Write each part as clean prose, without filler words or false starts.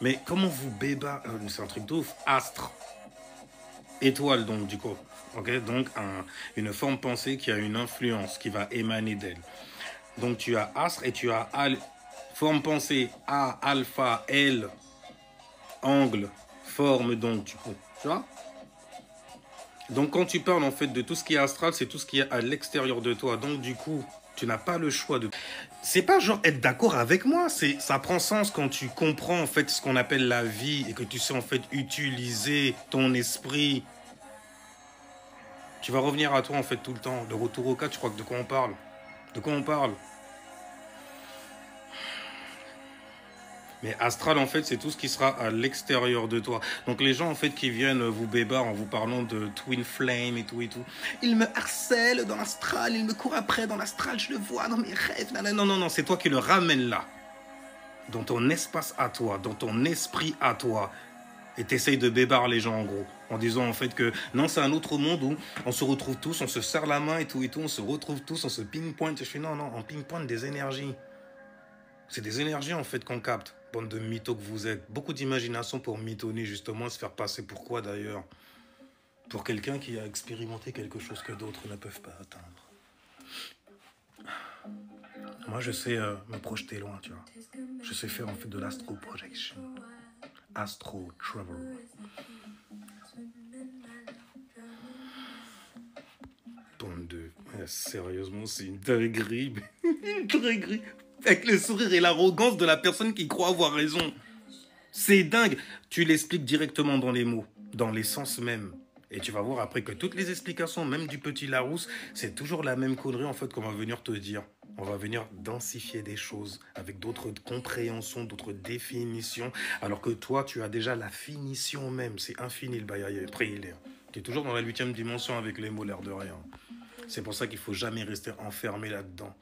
Mais comment vous béba, c'est un truc de ouf. Astre, étoile donc du coup. Ok, donc une forme pensée qui a une influence, qui va émaner d'elle. Donc tu as astre et tu as forme pensée A, alpha, L, angle, forme donc du coup. Tu vois? Donc quand tu parles en fait de tout ce qui est astral, c'est tout ce qui est à l'extérieur de toi. Donc du coup, tu n'as pas le choix de... C'est pas genre être d'accord avec moi, ça prend sens quand tu comprends en fait ce qu'on appelle la vie et que tu sais en fait utiliser ton esprit. Tu vas revenir à toi en fait tout le temps. De retour au cas, tu crois que de quoi on parle? De quoi on parle? Mais astral, en fait, c'est tout ce qui sera à l'extérieur de toi. Donc les gens, en fait, qui viennent vous bébar en vous parlant de Twin Flame et tout. Il me harcèle dans l'astral, il me court après dans l'astral, je le vois dans mes rêves. Non, non, non, c'est toi qui le ramènes là. Dans ton espace à toi, dans ton esprit à toi. Et t'essayes de bébar les gens, en gros. En disant, en fait, que non, c'est un autre monde où on se retrouve tous, on se serre la main et tout. On se retrouve tous, on se ping-point. Je fais, non, non, on ping-point des énergies. C'est des énergies en fait qu'on capte. Bande de mythos que vous êtes. Beaucoup d'imagination pour mitonner justement, se faire passer pour quoi d'ailleurs? Pour quelqu'un qui a expérimenté quelque chose que d'autres ne peuvent pas atteindre. Moi je sais me projeter loin, tu vois. Je sais faire en fait de l'astro projection. Astro travel. Bande de... sérieusement, c'est une dinguerie. Une dinguerie. Avec le sourire et l'arrogance de la personne qui croit avoir raison. C'est dingue. Tu l'expliques directement dans les mots, dans les sens même. Et tu vas voir après que toutes les explications, même du petit Larousse, c'est toujours la même connerie en fait qu'on va venir te dire. On va venir densifier des choses avec d'autres compréhensions, d'autres définitions, alors que toi, tu as déjà la finition même. C'est infini le bail. Après, tu es toujours dans la 8e dimension avec les mots, l'air de rien. C'est pour ça qu'il ne faut jamais rester enfermé là-dedans,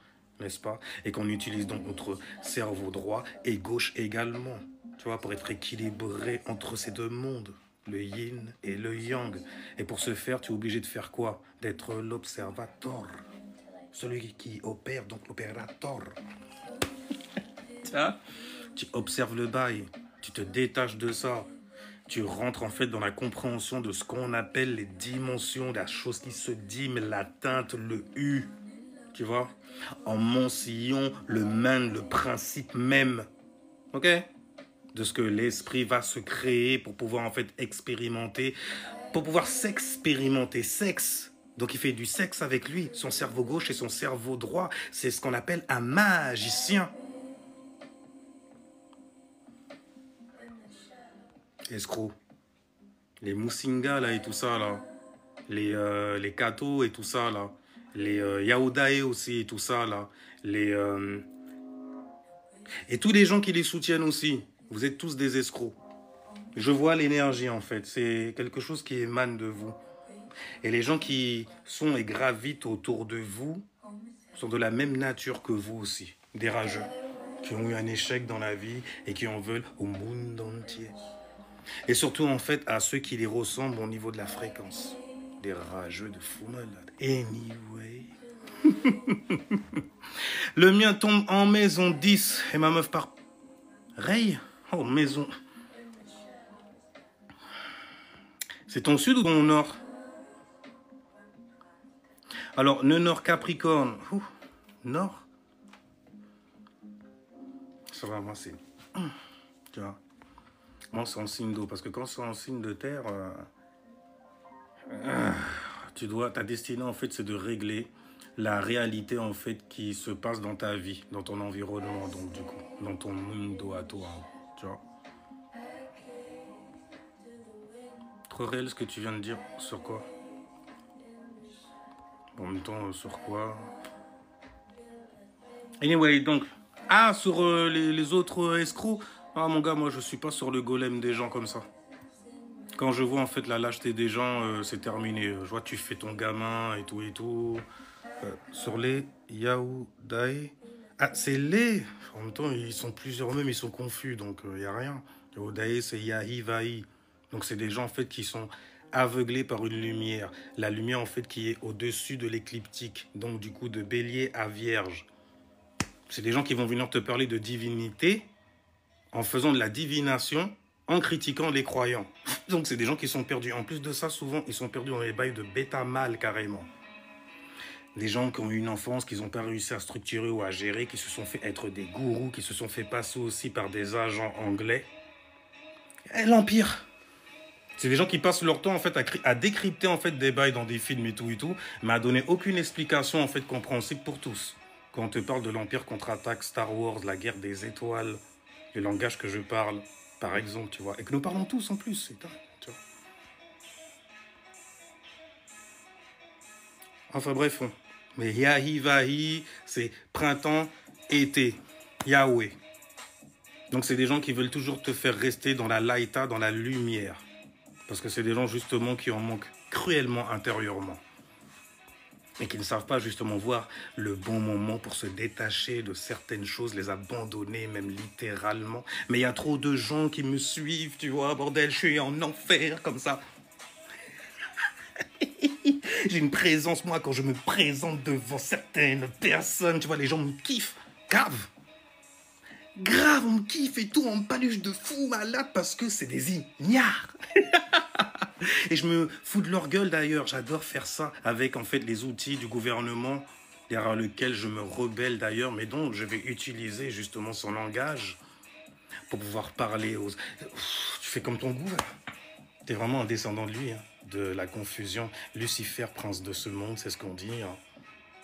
n'est-ce pas? Et qu'on utilise donc notre cerveau droit et gauche également, tu vois, pour être équilibré entre ces deux mondes, le yin et le yang. Et pour ce faire, tu es obligé de faire quoi? D'être l'observateur, celui qui opère, donc l'opérateur. Tu observes le bail, tu te détaches de ça. Tu rentres en fait dans la compréhension de ce qu'on appelle les dimensions, la chose qui se dit, mais la teinte, le U, tu vois, en Moncillon, le man, le principe même, ok, de ce que l'esprit va se créer pour pouvoir en fait expérimenter, pour pouvoir s'expérimenter, sexe. Donc il fait du sexe avec lui, son cerveau gauche et son cerveau droit. C'est ce qu'on appelle un magicien. Escroc. Les Moussinga là et tout ça là. Les Kato et tout ça là. Les Yaodae aussi et tout ça là. Et tous les gens qui les soutiennent aussi. Vous êtes tous des escrocs. Je vois l'énergie en fait. C'est quelque chose qui émane de vous. Et les gens qui sont et gravitent autour de vous sont de la même nature que vous aussi. Des rageux. Qui ont eu un échec dans la vie et qui en veulent au monde entier. Et surtout en fait à ceux qui les ressemblent au niveau de la fréquence. Des rageux de fous malades. Anyway. Le mien tombe en maison 10 et ma meuf part. Ray. Oh, maison. C'est ton sud ou ton nord? Alors, nœud nord Capricorne. Ouh, nord. Ça va, moi c'est... Tu vois. Moi c'est en signe d'eau. Parce que quand c'est en signe de terre... ta destinée en fait c'est de régler la réalité en fait qui se passe dans ta vie, dans ton environnement, donc du coup, dans ton mundo à toi, tu vois. Trop réel ce que tu viens de dire, sur quoi? En même temps, sur quoi? Anyway, donc, sur les autres escrocs. Ah mon gars, moi je suis pas sur le golem des gens comme ça. Quand je vois en fait la lâcheté des gens, c'est terminé. Je vois tu fais ton gamin et tout et tout. Sur les Yaoudai. Ah, c'est les. En même temps, ils sont plusieurs mêmes, ils sont confus, donc il n'y a rien. Yaoudai, c'est Yahivaï. Donc c'est des gens en fait qui sont aveuglés par une lumière. La lumière en fait qui est au-dessus de l'écliptique. Donc du coup de bélier à vierge. C'est des gens qui vont venir te parler de divinité en faisant de la divination, en critiquant les croyants. Donc c'est des gens qui sont perdus. En plus de ça, souvent, ils sont perdus dans les bails de bêta-mal carrément. Des gens qui ont eu une enfance, qui n'ont pas réussi à structurer ou à gérer, qui se sont fait être des gourous, qui se sont fait passer aussi par des agents anglais. Et l'Empire. C'est des gens qui passent leur temps en fait à décrypter en fait des bails dans des films et tout, mais à donner aucune explication en fait compréhensible pour tous. Quand on te parle de l'Empire contre-attaque, Star Wars, la guerre des étoiles, le langage que je parle, par exemple, tu vois, et que nous parlons tous en plus, c'est dingue, tu vois. Enfin bref, mais Yahi Vahi, c'est printemps, été, Yahweh. Donc c'est des gens qui veulent toujours te faire rester dans la laïta, dans la lumière. Parce que c'est des gens justement qui en manquent cruellement intérieurement. Et qui ne savent pas justement voir le bon moment pour se détacher de certaines choses, les abandonner même littéralement. Mais il y a trop de gens qui me suivent, tu vois, bordel, je suis en enfer comme ça. J'ai une présence, moi, quand je me présente devant certaines personnes, tu vois, les gens me kiffent, grave. Grave, on me kiffe et tout, on me paluche de fou malade parce que c'est des ignares. Et je me fous de leur gueule d'ailleurs, j'adore faire ça avec en fait les outils du gouvernement derrière lequel je me rebelle d'ailleurs, mais dont je vais utiliser justement son langage pour pouvoir parler aux... Tu fais comme ton goût, t'es vraiment un descendant de lui, hein, de la confusion. Lucifer, prince de ce monde, c'est ce qu'on dit. Hein.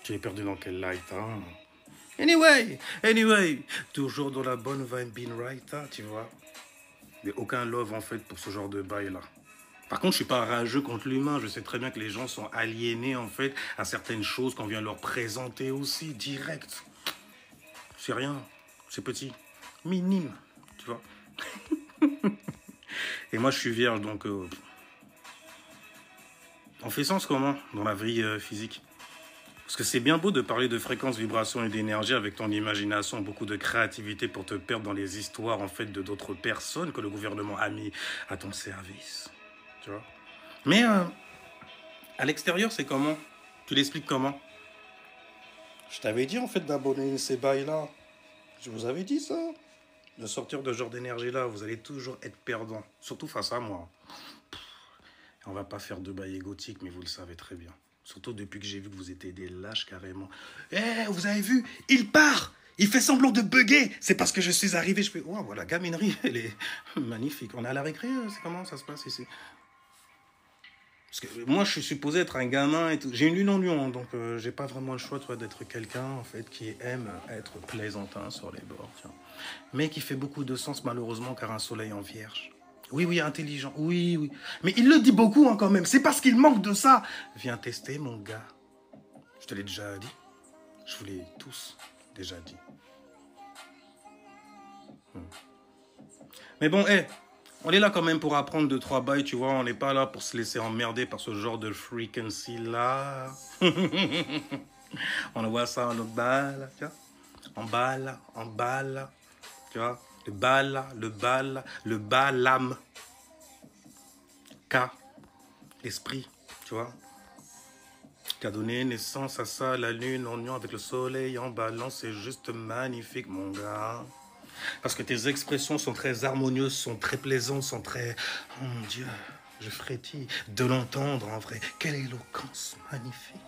Tu es perdu dans quel light, hein. Anyway, toujours dans la bonne vibe, been right, hein, tu vois. Mais aucun love en fait pour ce genre de bail là. Par contre, je suis pas rageux contre l'humain. Je sais très bien que les gens sont aliénés en fait à certaines choses qu'on vient leur présenter aussi direct. C'est rien, c'est petit, minime, tu vois. Et moi, je suis vierge, donc on fait sens comment dans la vie physique. Parce que c'est bien beau de parler de fréquences, vibrations et d'énergie avec ton imagination, beaucoup de créativité pour te perdre dans les histoires en fait de d'autres personnes que le gouvernement a mis à ton service. Tu vois. Mais à l'extérieur, c'est comment? Tu l'expliques comment? Je t'avais dit en fait d'abonner ces bails-là. Je vous avais dit ça. De sortir de ce genre d'énergie-là, vous allez toujours être perdant. Surtout face à moi. On va pas faire de bail égotique, mais vous le savez très bien. Surtout depuis que j'ai vu que vous étiez des lâches carrément. Eh, vous avez vu? Il part! Il fait semblant de bugger! C'est parce que je suis arrivé, je fais... Oh, voilà, gaminerie, elle est magnifique. On est à la récré, c'est comment ça se passe ici? Parce que moi, je suis supposé être un gamin et tout. J'ai une lune en lion, donc j'ai pas vraiment le choix, toi, d'être quelqu'un, en fait, qui aime être plaisantin sur les bords, tiens. Mais qui fait beaucoup de sens, malheureusement, car un soleil en vierge. Oui, intelligent, oui. Mais il le dit beaucoup, hein, quand même. C'est parce qu'il manque de ça. Viens tester, mon gars. Je te l'ai déjà dit. Je vous l'ai tous déjà dit. Mais bon, on est là quand même pour apprendre 2-3 bails, tu vois. On n'est pas là pour se laisser emmerder par ce genre de frequency-là. On voit ça en balle, tu vois. En balle, tu vois. Le balam. K, l'esprit, tu vois. Qui a donné naissance à ça, la lune en union avec le soleil en balance, c'est juste magnifique, mon gars. Parce que tes expressions sont très harmonieuses, sont très plaisantes, sont très... Oh mon Dieu, je frétille de l'entendre en vrai. Quelle éloquence magnifique.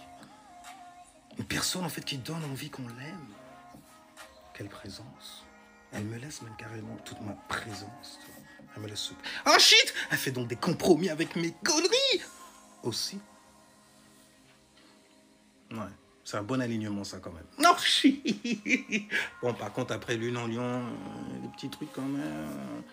Une personne en fait qui donne envie qu'on l'aime. Quelle présence. Elle me laisse même carrément toute ma présence. Elle me laisse... Ah shit! Elle fait donc des compromis avec mes conneries aussi. Ouais, c'est un bon alignement ça quand même. Non, shit. Bon, par contre, après lune en lion, des petits trucs quand même.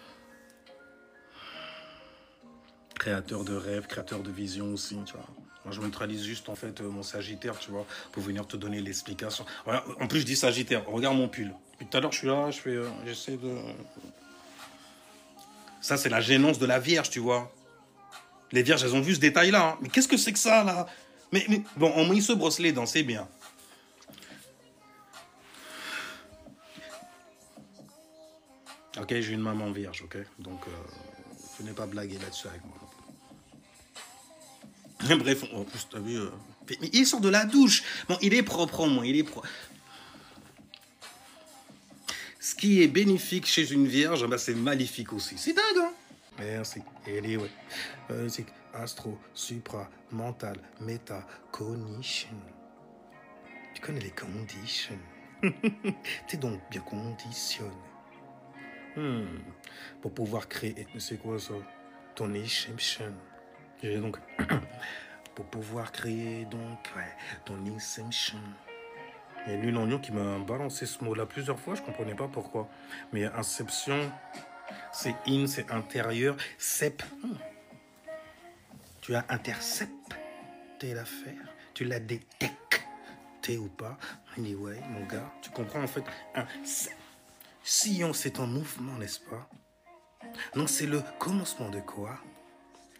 Créateur de rêves, créateur de visions aussi, tu vois. Moi, je neutralise juste en fait mon Sagittaire, tu vois, pour venir te donner l'explication. Voilà. En plus, je dis Sagittaire. Regarde mon pull. Depuis tout à l'heure, je suis là, j'essaie de... Ça, c'est la gênance de la Vierge, tu vois. Les Vierges, elles ont vu ce détail-là. Hein. Mais qu'est-ce que c'est que ça, là? Mais bon, au moins, il se brosse les dents, c'est bien. Ok, j'ai une maman vierge, ok? Donc, je n'ai pas blagué là-dessus avec moi. Bref, en plus, t'as vu... Mais il sort de la douche. Bon, il est propre, au moins, il est propre. Ce qui est bénéfique chez une vierge, bah, c'est maléfique aussi. C'est dingue, hein? Merci. Anyway. Physique, astro, supra, mental, méta, cognition. Tu connais les conditions. T'es donc bien conditionné. Pour pouvoir créer, c'est quoi ça? Ton inception. Et donc, pour pouvoir créer donc, ouais, ton inception. Il y a Nul Oignon qui m'a balancé ce mot-là plusieurs fois, je comprenais pas pourquoi. Mais inception, c'est in, c'est intérieur, sep. Tu as intercepté l'affaire, tu l'as détecté ou pas. Anyway, mon gars, tu comprends en fait, un sillon, c'est en mouvement, n'est-ce pas? Donc c'est le commencement de quoi?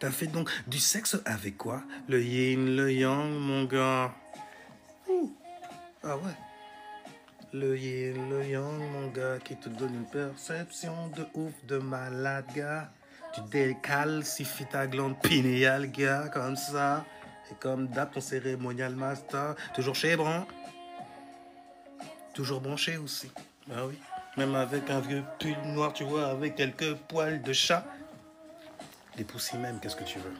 T'as fait donc du sexe avec quoi? Le yin, le yang, mon gars. Ouh. Ah ouais. Le yin, le yang, mon gars, qui te donne une perception de ouf, de malade, gars. Tu décalcifies ta glande pinéale, gars, comme ça. Et comme d'hab, ton cérémonial master, toujours chez Bran. Toujours branché aussi. Ah oui. Même avec un vieux pull noir, tu vois, avec quelques poils de chat. Les poussis même, qu'est-ce que tu veux?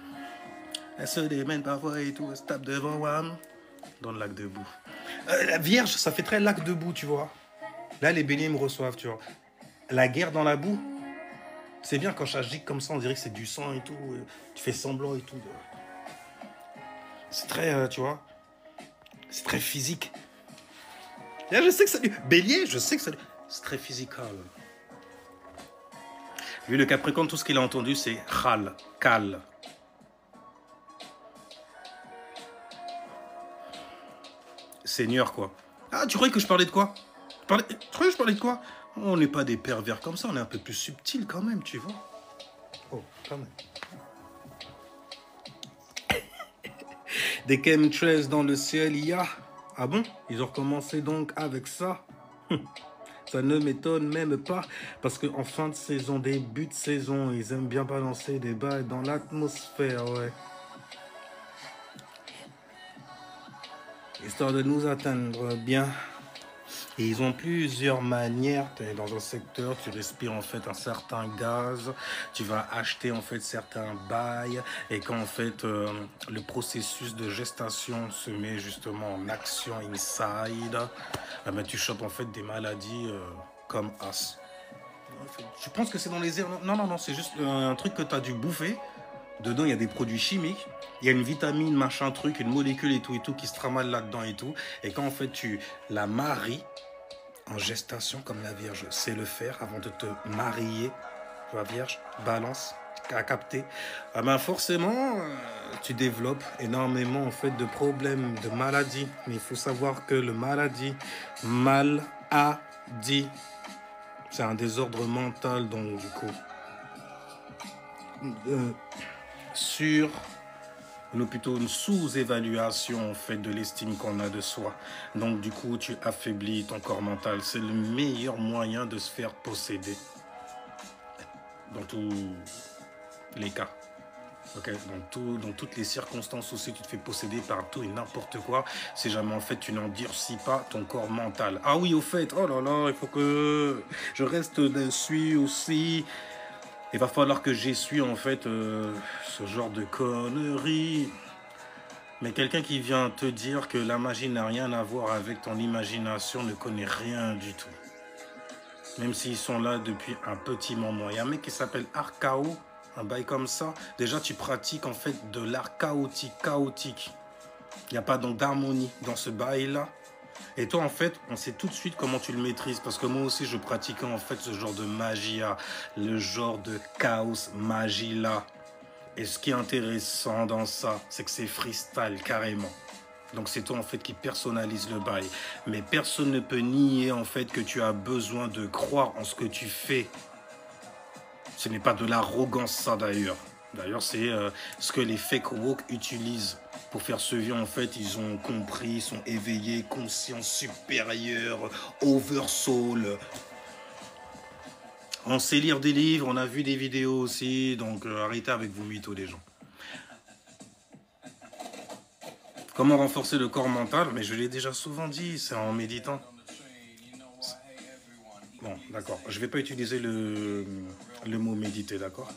Elle se démène parfois et tout, elle se tape devant Wam. Dans le lac debout. La Vierge, ça fait très lac debout, tu vois. Là, les béliers me reçoivent, tu vois. La guerre dans la boue, c'est bien quand ça gicle comme ça, on dirait que c'est du sang et tout. Tu fais semblant et tout. C'est très, tu vois, c'est très physique. Là, je sais que ça... Bélier, je sais que ça... C'est très physical. Lui, le Capricorne, tout ce qu'il a entendu, c'est khal, cal. Seigneur, quoi. Ah, tu croyais que je parlais de quoi? Tu croyais que je parlais de quoi? On n'est pas des pervers comme ça, on est un peu plus subtil quand même, tu vois. Oh, quand même. Des chemtrails dans le ciel, il y a... Ah bon? Ils ont recommencé donc avec ça? Ça ne m'étonne même pas, parce qu'en fin de saison, début de saison, ils aiment bien balancer des balles dans l'atmosphère, ouais. Histoire de nous atteindre bien. Et ils ont plusieurs manières. Tu es dans un secteur, tu respires en fait un certain gaz, tu vas acheter en fait certains bails, et quand en fait le processus de gestation se met justement en action inside, ben, tu chopes en fait des maladies comme as. Je pense que c'est dans les airs. Non, c'est juste un truc que tu as dû bouffer. Dedans, il y a des produits chimiques. Il y a une vitamine, machin truc, une molécule et tout qui se tramale là-dedans et tout. Et quand en fait tu la maries en gestation comme la Vierge sait le faire avant de te marier, la Vierge, balance, à capter, ah ben forcément, tu développes énormément en fait de problèmes, de maladies. Mais il faut savoir que le maladie, mal-a-dit, c'est un désordre mental, donc du coup, plutôt une sous-évaluation en fait de l'estime qu'on a de soi. Donc du coup, tu affaiblis ton corps mental. C'est le meilleur moyen de se faire posséder. Dans tous les cas. Okay. Dans toutes les circonstances aussi, tu te fais posséder par tout et n'importe quoi. Si jamais en fait tu n'endurcis pas ton corps mental. Ah oui, au fait, oh là là, il faut que je reste dessus aussi. Il va falloir que j'essuie en fait ce genre de conneries. Mais quelqu'un qui vient te dire que la magie n'a rien à voir avec ton imagination ne connaît rien du tout. Même s'ils sont là depuis un petit moment. Il y a un mec qui s'appelle Arcao, un bail comme ça. Déjà, tu pratiques en fait de l'art chaotique. Il n'y a pas donc d'harmonie dans ce bail-là. Et toi, en fait, on sait tout de suite comment tu le maîtrises. Parce que moi aussi, je pratiquais en fait ce genre de magie-là. Le genre de chaos magie-là. Et ce qui est intéressant dans ça, c'est que c'est freestyle carrément. Donc c'est toi en fait qui personnalise le bail. Mais personne ne peut nier en fait que tu as besoin de croire en ce que tu fais. Ce n'est pas de l'arrogance ça d'ailleurs. D'ailleurs c'est ce que les fake woke utilisent pour faire ce vieux en fait. Ils ont compris, ils sont éveillés, conscience supérieure, oversoul. On sait lire des livres, on a vu des vidéos aussi. Donc arrêtez avec vos mythos les gens. Comment renforcer le corps mental? Mais je l'ai déjà souvent dit, c'est en méditant. Bon, d'accord. Je vais pas utiliser le mot méditer, d'accord?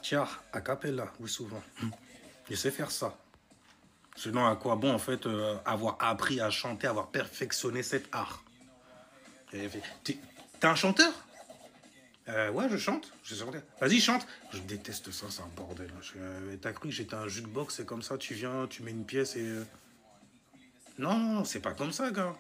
Tiens, a cappella, oui, souvent. Je sais faire ça. Sinon, à quoi bon, en fait, avoir appris à chanter, avoir perfectionné cet art? T'es un chanteur? Ouais, je chante. Vas-y, chante. Je déteste ça, c'est un bordel. T'as cru que j'étais un jukebox, c'est comme ça, tu viens, tu mets une pièce et... Non, non, c'est pas comme ça, gars.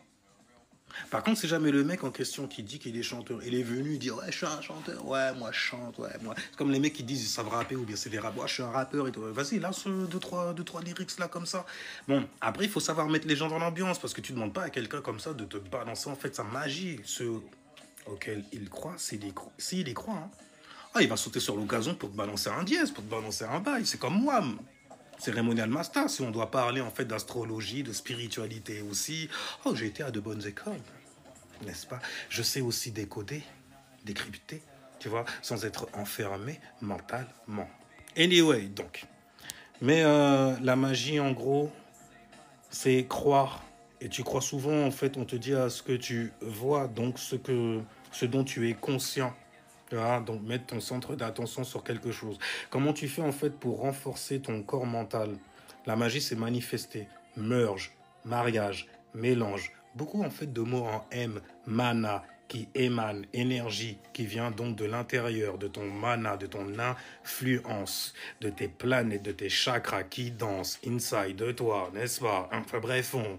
Par contre, c'est jamais le mec en question qui dit qu'il est chanteur. Il est venu dire, ouais, je suis un chanteur, ouais, moi je chante, ouais, moi. C'est comme les mecs qui disent ils savent rapper ou bien c'est des rappeurs, ouais, je suis un rappeur et tout. Vas-y, lance deux, trois lyrics là comme ça. Bon, après, il faut savoir mettre les gens dans l'ambiance parce que tu demandes pas à quelqu'un comme ça de te balancer en fait sa magie, ce auquel il croit, s'il y croit. Hein. Ah, il va sauter sur l'occasion pour te balancer un dièse, pour te balancer un bail. C'est comme moi. Cérémonial master, si on doit parler en fait d'astrologie, de spiritualité aussi. Oh, j'ai été à de bonnes écoles, n'est-ce pas? Je sais aussi décoder, décrypter, tu vois, sans être enfermé mentalement. Anyway, donc. Mais la magie, en gros, c'est croire. Et tu crois souvent, en fait, on te dit à ce que tu vois, donc ce dont tu es conscient. Ah, donc mettre ton centre d'attention sur quelque chose. Comment tu fais en fait pour renforcer ton corps mental? La magie c'est manifester, merge, mariage, mélange. Beaucoup en fait de mots en M, mana, qui émane, énergie, qui vient donc de l'intérieur, de ton mana, de ton influence, de tes planètes, de tes chakras qui dansent inside de toi, n'est-ce pas? Enfin bref, on...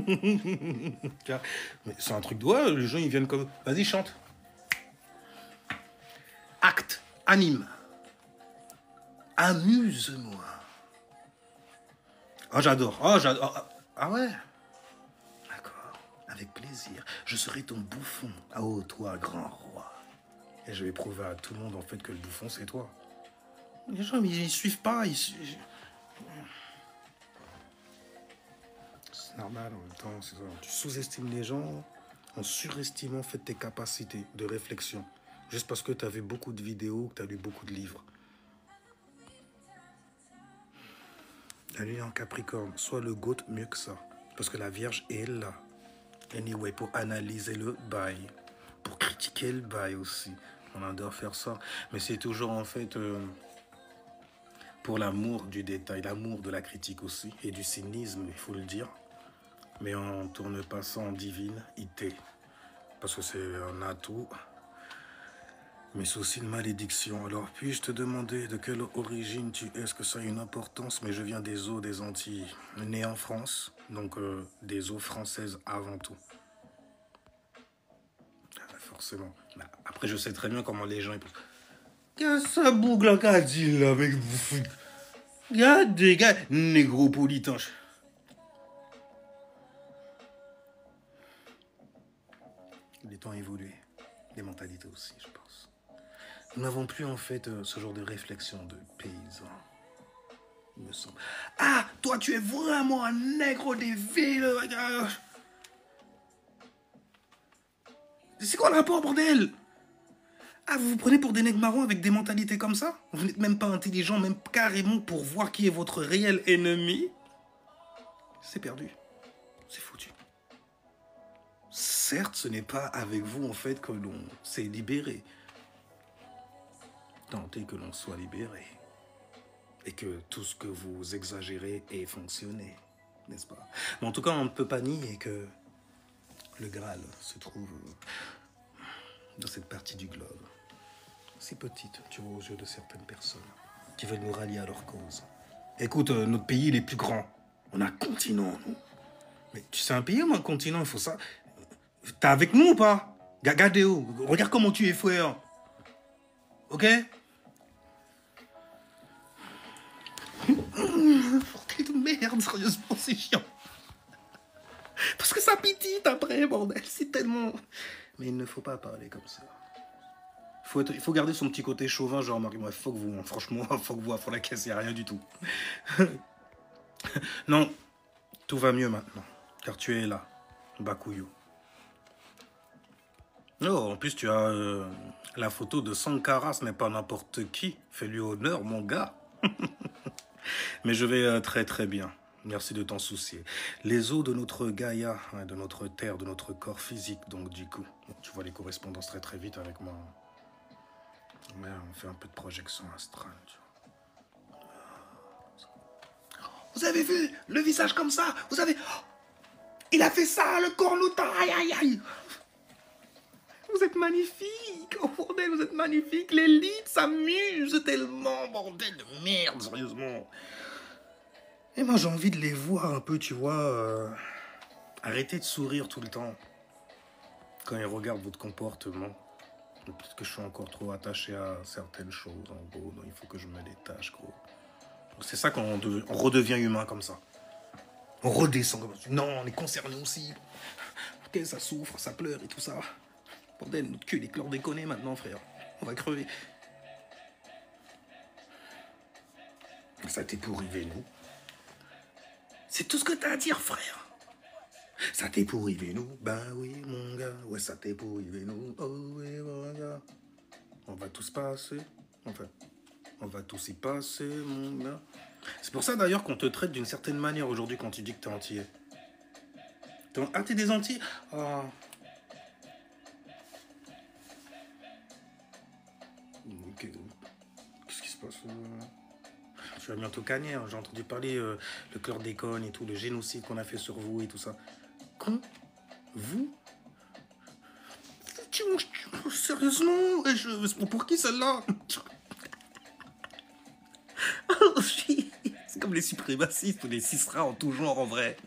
Mais c'est un truc de ouais, les gens ils viennent comme... Vas-y chante. Acte, anime, amuse-moi. Oh, j'adore. Oh, j'adore. Ah ouais? D'accord. Avec plaisir. Je serai ton bouffon. Oh, toi, grand roi. Et je vais prouver à tout le monde, en fait, que le bouffon, c'est toi. Les gens, ils suivent pas. C'est normal, en même temps. Ça. Tu sous-estimes les gens en surestimant, en fait, tes capacités de réflexion. Juste parce que tu as vu beaucoup de vidéos, que tu as lu beaucoup de livres. La lune en Capricorne, soit le GOAT mieux que ça. Parce que la Vierge est là. Anyway, pour analyser le bail. Pour critiquer le bail aussi. On adore faire ça. Mais c'est toujours en fait pour l'amour du détail, l'amour de la critique aussi. Et du cynisme, il faut le dire. Mais on ne tourne pas ça en divine IT. Parce que c'est un atout. Mais c'est aussi une malédiction. Alors, puis-je te demander de quelle origine tu es? Est-ce que ça a une importance? Mais je viens des eaux des Antilles, né en France, donc des eaux françaises avant tout. Ah, forcément. Bah, après, je sais très bien comment les gens... Qu'est-ce que ça boucle qu'a dit là, avec vous? Regardez, gars, négropolitain. Les temps évoluent, les mentalités aussi, je pense. Nous n'avons plus en fait ce genre de réflexion de paysans, il me semble. Ah, toi tu es vraiment un nègre des villes. C'est quoi le rapport, bordel? Ah, vous vous prenez pour des nègres marrons avec des mentalités comme ça? Vous n'êtes même pas intelligent, même carrément pour voir qui est votre réel ennemi? C'est perdu. C'est foutu. Certes, ce n'est pas avec vous en fait que l'on s'est libéré. Tenter que l'on soit libéré et que tout ce que vous exagérez ait fonctionné, n'est-ce pas? Mais en tout cas, on ne peut pas nier que le Graal se trouve dans cette partie du globe, si petite, tu vois, aux yeux de certaines personnes qui veulent nous rallier à leur cause. Écoute, notre pays, il est plus grand. On a un continent, nous. Mais tu sais un pays ou un continent, il faut ça. T'es avec nous ou pas? Gagadeo, regarde comment tu es frère. Ok? Bordel de merde, sérieusement, c'est chiant. Parce que ça pitite après, bordel, c'est tellement... Mais il ne faut pas parler comme ça. Il faut garder son petit côté chauvin, genre, Marie-moi, fuck vous, hein. Franchement, fuck vous, à fond la caisse, il n'y a rien du tout. Non, tout va mieux maintenant, car tu es là, Bakuyo. Oh, en plus, tu as la photo de Sankara, ce n'est pas n'importe qui. Fais-lui honneur, mon gars. Mais je vais très très bien. Merci de t'en soucier. Les eaux de notre Gaïa, hein, de notre terre, de notre corps physique, donc du coup, tu vois les correspondances très très vite avec moi. Mais on fait un peu de projection astrale, tu vois. Vous avez vu le visage comme ça? Vous avez... Il a fait ça, le cornuta, aïe aïe aïe. Vous êtes magnifique, oh bordel, vous êtes magnifique. L'élite s'amuse tellement, bordel de merde, sérieusement. Et moi j'ai envie de les voir un peu, tu vois. Arrêtez de sourire tout le temps quand ils regardent votre comportement. Peut-être que je suis encore trop attaché à certaines choses, en gros. Donc il faut que je me détache, gros. C'est ça quand on redevient humain comme ça. On redescend comme ça. Non, on est concerné aussi. Ok, ça souffre, ça pleure et tout ça. Bordel, notre cul, il est chlordéconné maintenant, frère. On va crever. Ça t'est pourri, nous. C'est tout ce que t'as à dire, frère. Ça t'est pourri, nous. Ben oui, mon gars. Ouais, ça t'est pourri, nous. Oh oui, mon gars. On va tous passer. Enfin, on va tous y passer, mon gars. C'est pour ça, d'ailleurs, qu'on te traite d'une certaine manière aujourd'hui quand tu dis que t'es antillais. Ah, t'es des Antilles? Oh. Qu'est-ce qui se passe? Je vais bientôt gagner, hein. J'ai entendu parler le chlordécone et tout, le génocide qu'on a fait sur vous et tout ça. Quand vous sérieusement? Pour qui celle-là? C'est comme les suprémacistes ou les cisras en tout genre en vrai.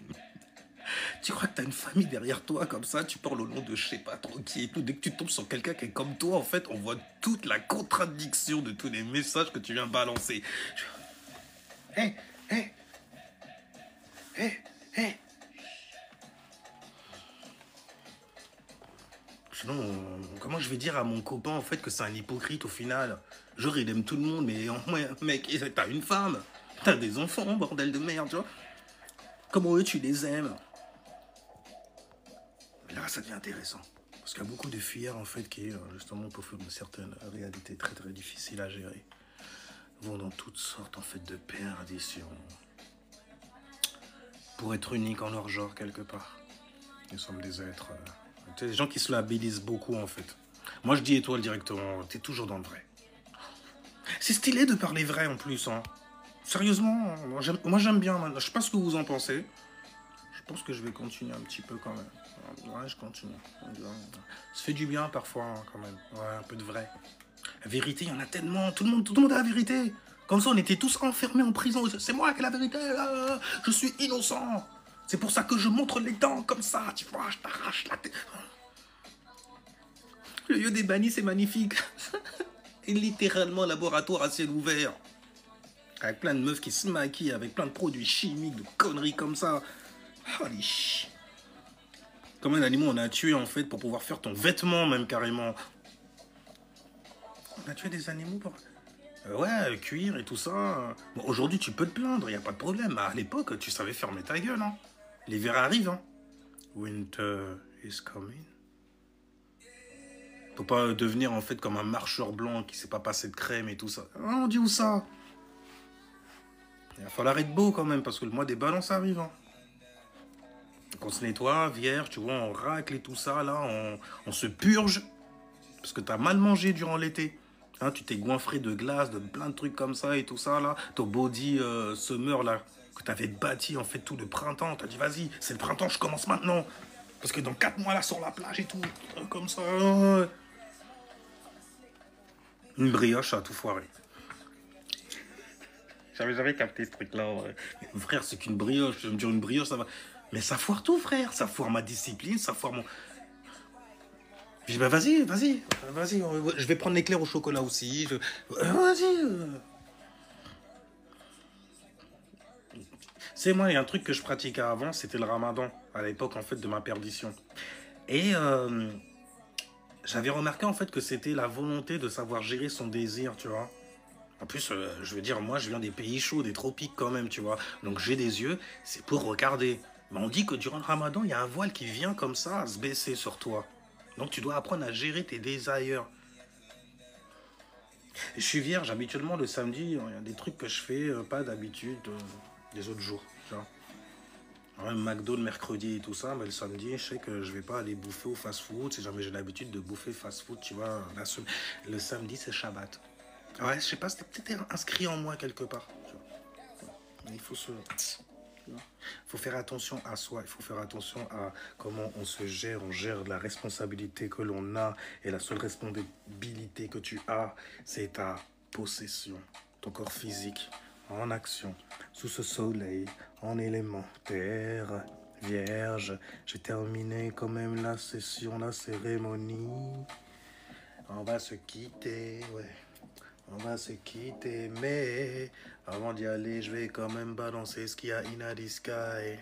Tu crois que t'as une famille derrière toi comme ça, tu parles au nom de je sais pas trop qui et tout. Dès que tu tombes sur quelqu'un qui est comme toi, en fait, on voit toute la contradiction de tous les messages que tu viens balancer. Hé, hé, hé, hé. Sinon, comment je vais dire à mon copain en fait que c'est un hypocrite au final? Genre il aime tout le monde, mais mec, t'as une femme, t'as des enfants, bordel de merde, tu vois. Comment eux tu les aimes? Là ça devient intéressant. Parce qu'il y a beaucoup de fuyards en fait qui, justement pour faire une certaine réalité très très difficile à gérer, vont dans toutes sortes en fait de perditions. Pour être uniques en leur genre quelque part. Nous sommes des êtres... des gens qui se labellisent beaucoup en fait. Moi je dis étoile directement, t'es toujours dans le vrai. C'est stylé de parler vrai en plus, hein. Sérieusement, moi j'aime bien maintenant. Je sais pas ce que vous en pensez. Je pense que je vais continuer un petit peu quand même. Ouais, je continue. Ça fait du bien parfois hein, quand même. Ouais, un peu de vrai. La vérité, il y en a tellement. Tout le monde a la vérité. Comme ça, on était tous enfermés en prison. C'est moi qui ai la vérité. Je suis innocent. C'est pour ça que je montre les dents comme ça. Tu vois, je t'arrache la tête. Le lieu des bannis, c'est magnifique. Et littéralement un laboratoire à ciel ouvert. Avec plein de meufs qui se maquillent, avec plein de produits chimiques, de conneries comme ça. Holy shit. Combien d'animaux on a tué en fait pour pouvoir faire ton vêtement même carrément. On a tué des animaux pour... ouais, cuir et tout ça. Bon, aujourd'hui tu peux te plaindre, y a pas de problème. Mais à l'époque, tu savais fermer ta gueule. Hein. L'hiver arrive. Hein. Winter is coming. Faut pas devenir en fait comme un marcheur blanc qui sait pas passer de crème et tout ça. Ah, on dit où ça? Il va falloir être beau quand même parce que le mois des balances arrive. Hein. Donc on se nettoie, vierge, tu vois, on racle et tout ça, là, on se purge. Parce que t'as mal mangé durant l'été. Hein, tu t'es goinfré de glace, de plein de trucs comme ça et tout ça, là. Ton body summer, là, que t'avais bâti en fait tout le printemps. T'as dit, vas-y, c'est le printemps, je commence maintenant. Parce que dans 4 mois, là, sur la plage et tout, comme ça... Une brioche à tout foirer. J'avais jamais capté ce truc-là. Ouais. Mais frère, c'est qu'une brioche. Je vais me dire une brioche, ça va. Mais ça foire tout, frère. Ça foire ma discipline, ça foire mon... Je dis, bah vas-y, vas-y. Je vais prendre l'éclair au chocolat aussi. Vas-y. C'est moi, il y a un truc que je pratiquais avant, c'était le ramadan. À l'époque, en fait, de ma perdition. Et j'avais remarqué, en fait, que c'était la volonté de savoir gérer son désir, tu vois. En plus, je veux dire, moi, je viens des pays chauds, des tropiques quand même, tu vois. Donc, j'ai des yeux, c'est pour regarder. Mais on dit que durant le ramadan, il y a un voile qui vient comme ça à se baisser sur toi. Donc, tu dois apprendre à gérer tes désirs. Je suis vierge, habituellement, le samedi, il y a des trucs que je fais pas d'habitude les autres jours, tu vois. Ouais, McDo le mercredi et tout ça, mais le samedi, je sais que je vais pas aller bouffer au fast-food. Si jamais j'ai l'habitude de bouffer fast-food, tu vois, le samedi, c'est Shabbat. Ouais, je sais pas, c'était peut-être inscrit en moi quelque part. Tu vois. Il faut il faut faire attention à soi, il faut faire attention à comment on se gère, on gère la responsabilité que l'on a. Et la seule responsabilité que tu as, c'est ta possession, ton corps physique en action, sous ce soleil, en élémentaire, vierge. J'ai terminé quand même la session, la cérémonie. On va se quitter, ouais. On va se quitter, mais avant d'y aller, je vais quand même balancer ce qu'il y a in the sky.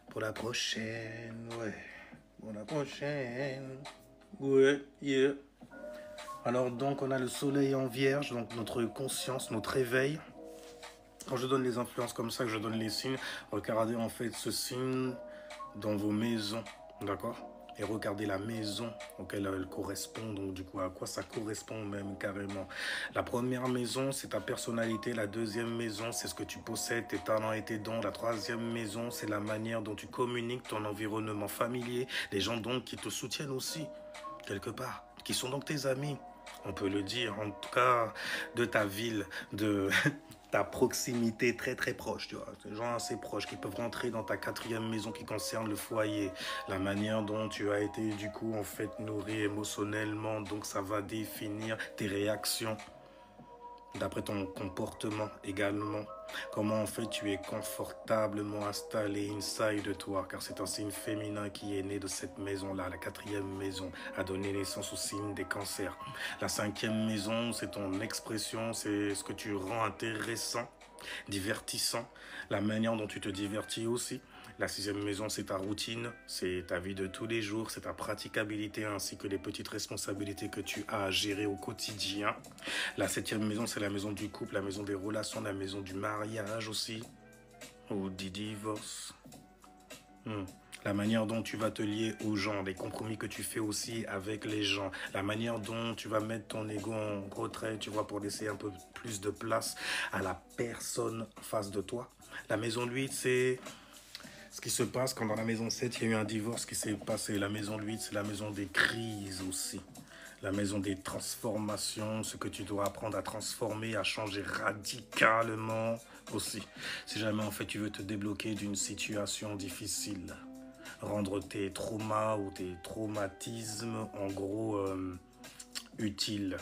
Pour la prochaine, ouais. Pour la prochaine. Ouais, yeah. Alors donc, on a le soleil en vierge, donc notre conscience, notre éveil. Quand je donne les influences comme ça, que je donne les signes, regardez en fait ce signe dans vos maisons, d'accord? Et regardez la maison auquel elle correspond, donc du coup à quoi ça correspond même carrément. La première maison, c'est ta personnalité. La deuxième maison, c'est ce que tu possèdes, tes talents et tes dons. La troisième maison, c'est la manière dont tu communiques, ton environnement familier, les gens donc qui te soutiennent aussi, quelque part, qui sont donc tes amis. On peut le dire, en tout cas, de ta ville, de ta proximité très très proche, tu vois, des gens assez proches qui peuvent rentrer dans ta quatrième maison qui concerne le foyer, la manière dont tu as été du coup en fait nourri émotionnellement, donc ça va définir tes réactions d'après ton comportement également. Comment en fait tu es confortablement installé inside de toi, car c'est un signe féminin qui est né de cette maison-là. La quatrième maison a donné naissance au signe des cancers. La cinquième maison, c'est ton expression, c'est ce que tu rends intéressant, divertissant, la manière dont tu te divertis aussi. La sixième maison, c'est ta routine, c'est ta vie de tous les jours, c'est ta praticabilité ainsi que les petites responsabilités que tu as à gérer au quotidien. La septième maison, c'est la maison du couple, la maison des relations, la maison du mariage aussi, ou du divorce. La manière dont tu vas te lier aux gens, les compromis que tu fais aussi avec les gens, la manière dont tu vas mettre ton ego en retrait, tu vois, pour laisser un peu plus de place à la personne en face de toi. La maison 8, c'est ce qui se passe quand dans la maison 7, il y a eu un divorce qui s'est passé. La maison 8, c'est la maison des crises aussi. La maison des transformations, ce que tu dois apprendre à transformer, à changer radicalement aussi. Si jamais en fait tu veux te débloquer d'une situation difficile, rendre tes traumas ou tes traumatismes en gros utiles.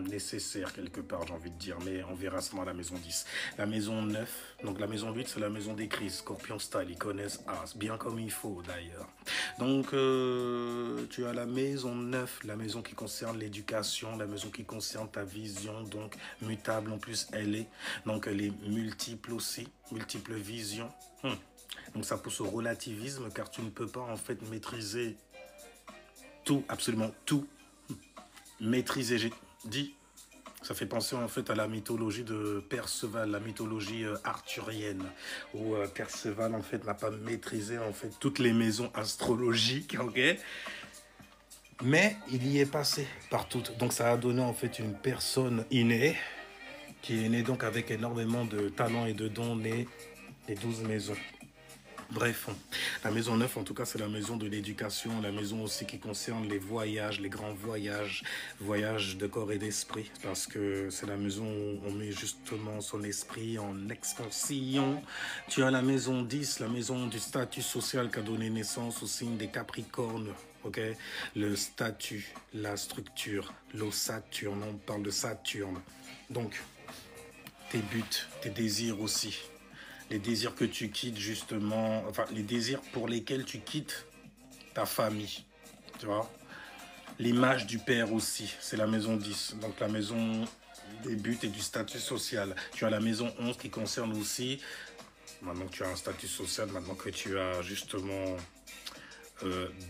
Nécessaire quelque part, j'ai envie de dire, mais on verra ça dans la maison 10. La maison 9, donc la maison 8, c'est la maison des crises. Scorpion style, ils connaissent As, bien comme il faut d'ailleurs. Donc, tu as la maison 9, la maison qui concerne l'éducation, la maison qui concerne ta vision, donc mutable en plus elle est. Donc, elle est multiple aussi, multiples visions. Donc, ça pousse au relativisme car tu ne peux pas en fait maîtriser tout, absolument tout. Maîtriser, j'ai dit, ça fait penser en fait à la mythologie de Perceval, la mythologie arthurienne, où Perceval en fait n'a pas maîtrisé en fait toutes les maisons astrologiques, ok, mais il y est passé par toutes. Donc ça a donné en fait une personne innée, qui est née donc avec énormément de talents et de dons, née des 12 maisons. Bref, la maison 9, en tout cas, c'est la maison de l'éducation, la maison aussi qui concerne les voyages, les grands voyages, voyages de corps et d'esprit, parce que c'est la maison où on met justement son esprit en expansion. Tu as la maison 10, la maison du statut social qui a donné naissance au signe des Capricornes, ok? Le statut, la structure, l'O-Saturne, on parle de Saturne. Donc, tes buts, tes désirs aussi. Les désirs que tu quittes justement, enfin les désirs pour lesquels tu quittes ta famille, tu vois. L'image du père aussi, c'est la maison 10, donc la maison des buts et du statut social. Tu as la maison 11 qui concerne aussi, maintenant que tu as un statut social, maintenant que tu as justement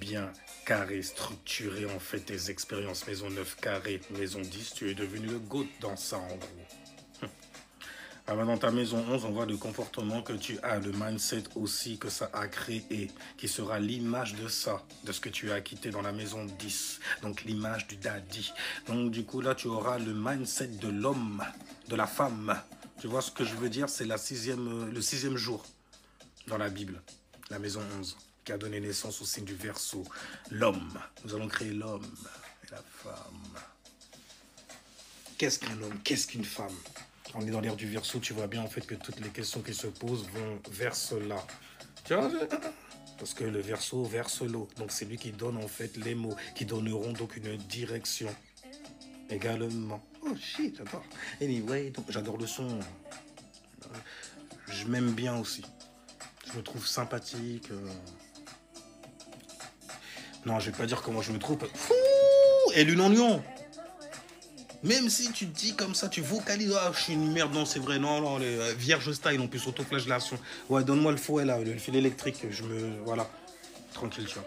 bien carré, structuré en fait tes expériences, maison 9 carré, maison 10, tu es devenu le GOAT dans ça en gros. Alors dans ta maison 11, on voit le comportement que tu as, le mindset aussi que ça a créé, qui sera l'image de ça, de ce que tu as quitté dans la maison 10. Donc l'image du daddy. Donc du coup là, tu auras le mindset de l'homme, de la femme. Tu vois ce que je veux dire? C'est le sixième jour dans la Bible. La maison 11, qui a donné naissance au signe du Verseau. L'homme. Nous allons créer l'homme et la femme. Qu'est-ce qu'un homme? Qu'est-ce qu'une femme? On est dans l'ère du Verseau, tu vois bien en fait que toutes les questions qui se posent vont vers cela. Tu vois, parce que le Verseau verse l'eau. Donc c'est lui qui donne en fait les mots, qui donneront donc une direction également. Oh shit, j'adore. Anyway, donc j'adore le son. Je m'aime bien aussi. Je me trouve sympathique. Non, je vais pas dire comment je me trouve. Fou! Et lune en lion. Même si tu te dis comme ça, tu vocalises, ah, je suis une merde, non, c'est vrai, non, non, les vierges style, en plus, autoflagellation. Ouais, donne-moi le fouet, là, le fil électrique, je me... Voilà, tranquille, tu vois.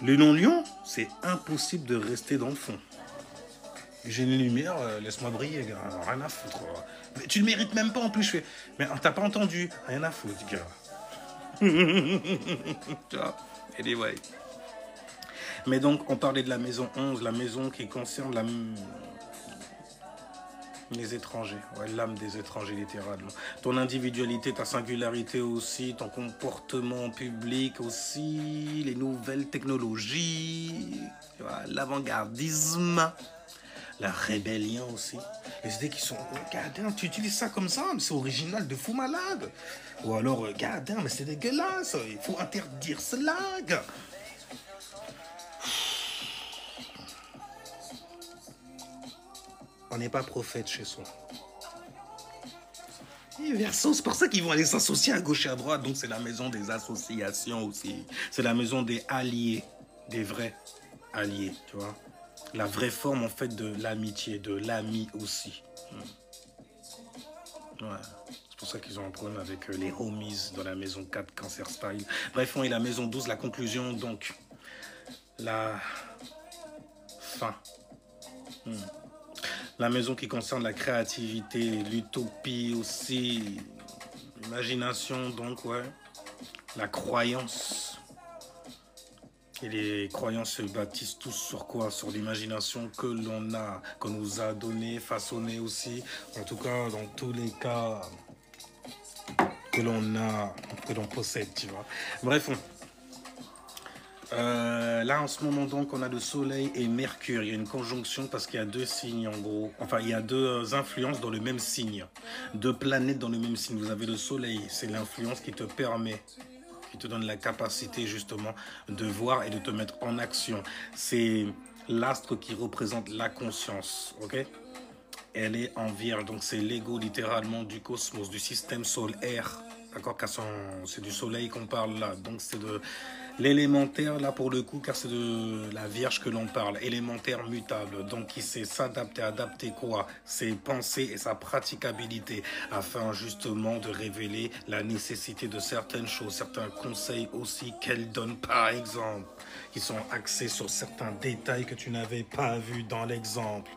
Lune en lion, c'est impossible de rester dans le fond. J'ai une lumière, laisse-moi briller, gars, rien à foutre. Mais tu le mérites même pas, en plus, je fais... Mais t'as pas entendu, rien à foutre, gars. Tu vois, anyway. Mais donc, on parlait de la maison 11, la maison qui concerne les étrangers. Ouais, l'âme des étrangers, littéralement. Ton individualité, ta singularité aussi, ton comportement public aussi, les nouvelles technologies, l'avant-gardisme, la rébellion aussi. Les idées qui sont, regarde, tu utilises ça comme ça, mais c'est original de fou malade. Ou alors, regarde, mais c'est dégueulasse, il faut interdire cela, gars. On n'est pas prophète chez soi. Et Verseau, c'est pour ça qu'ils vont aller s'associer à gauche et à droite. Donc c'est la maison des associations aussi. C'est la maison des alliés, des vrais alliés, tu vois. La vraie forme en fait de l'amitié, de l'ami aussi. Ouais. C'est pour ça qu'ils ont un problème avec les homies dans la maison 4, Cancer Style. Bref, on est la maison 12, la conclusion, donc la fin. La maison qui concerne la créativité, l'utopie aussi, l'imagination, donc, ouais, la croyance. Et les croyances se bâtissent tous sur quoi? Sur l'imagination que l'on a, qu'on nous a donné, façonné aussi. En tout cas, dans tous les cas que l'on a, que l'on possède, tu vois. Bref, là en ce moment donc on a le soleil et Mercure, il y a une conjonction parce qu'il y a deux signes en gros, enfin il y a deux influences dans le même signe, deux planètes dans le même signe. Vous avez le soleil, c'est l'influence qui te permet, qui te donne la capacité justement de voir et de te mettre en action. C'est l'astre qui représente la conscience, ok? Elle est en Vierge, donc c'est l'ego littéralement du cosmos, du système solaire, d'accord? Car c'est du soleil qu'on parle là, donc c'est de l'élémentaire là pour le coup, car c'est de la Vierge que l'on parle, élémentaire mutable, donc qui sait s'adapter, adapter quoi? Ses pensées et sa praticabilité, afin justement de révéler la nécessité de certaines choses, certains conseils aussi qu'elle donne par exemple, qui sont axés sur certains détails que tu n'avais pas vus dans l'exemple.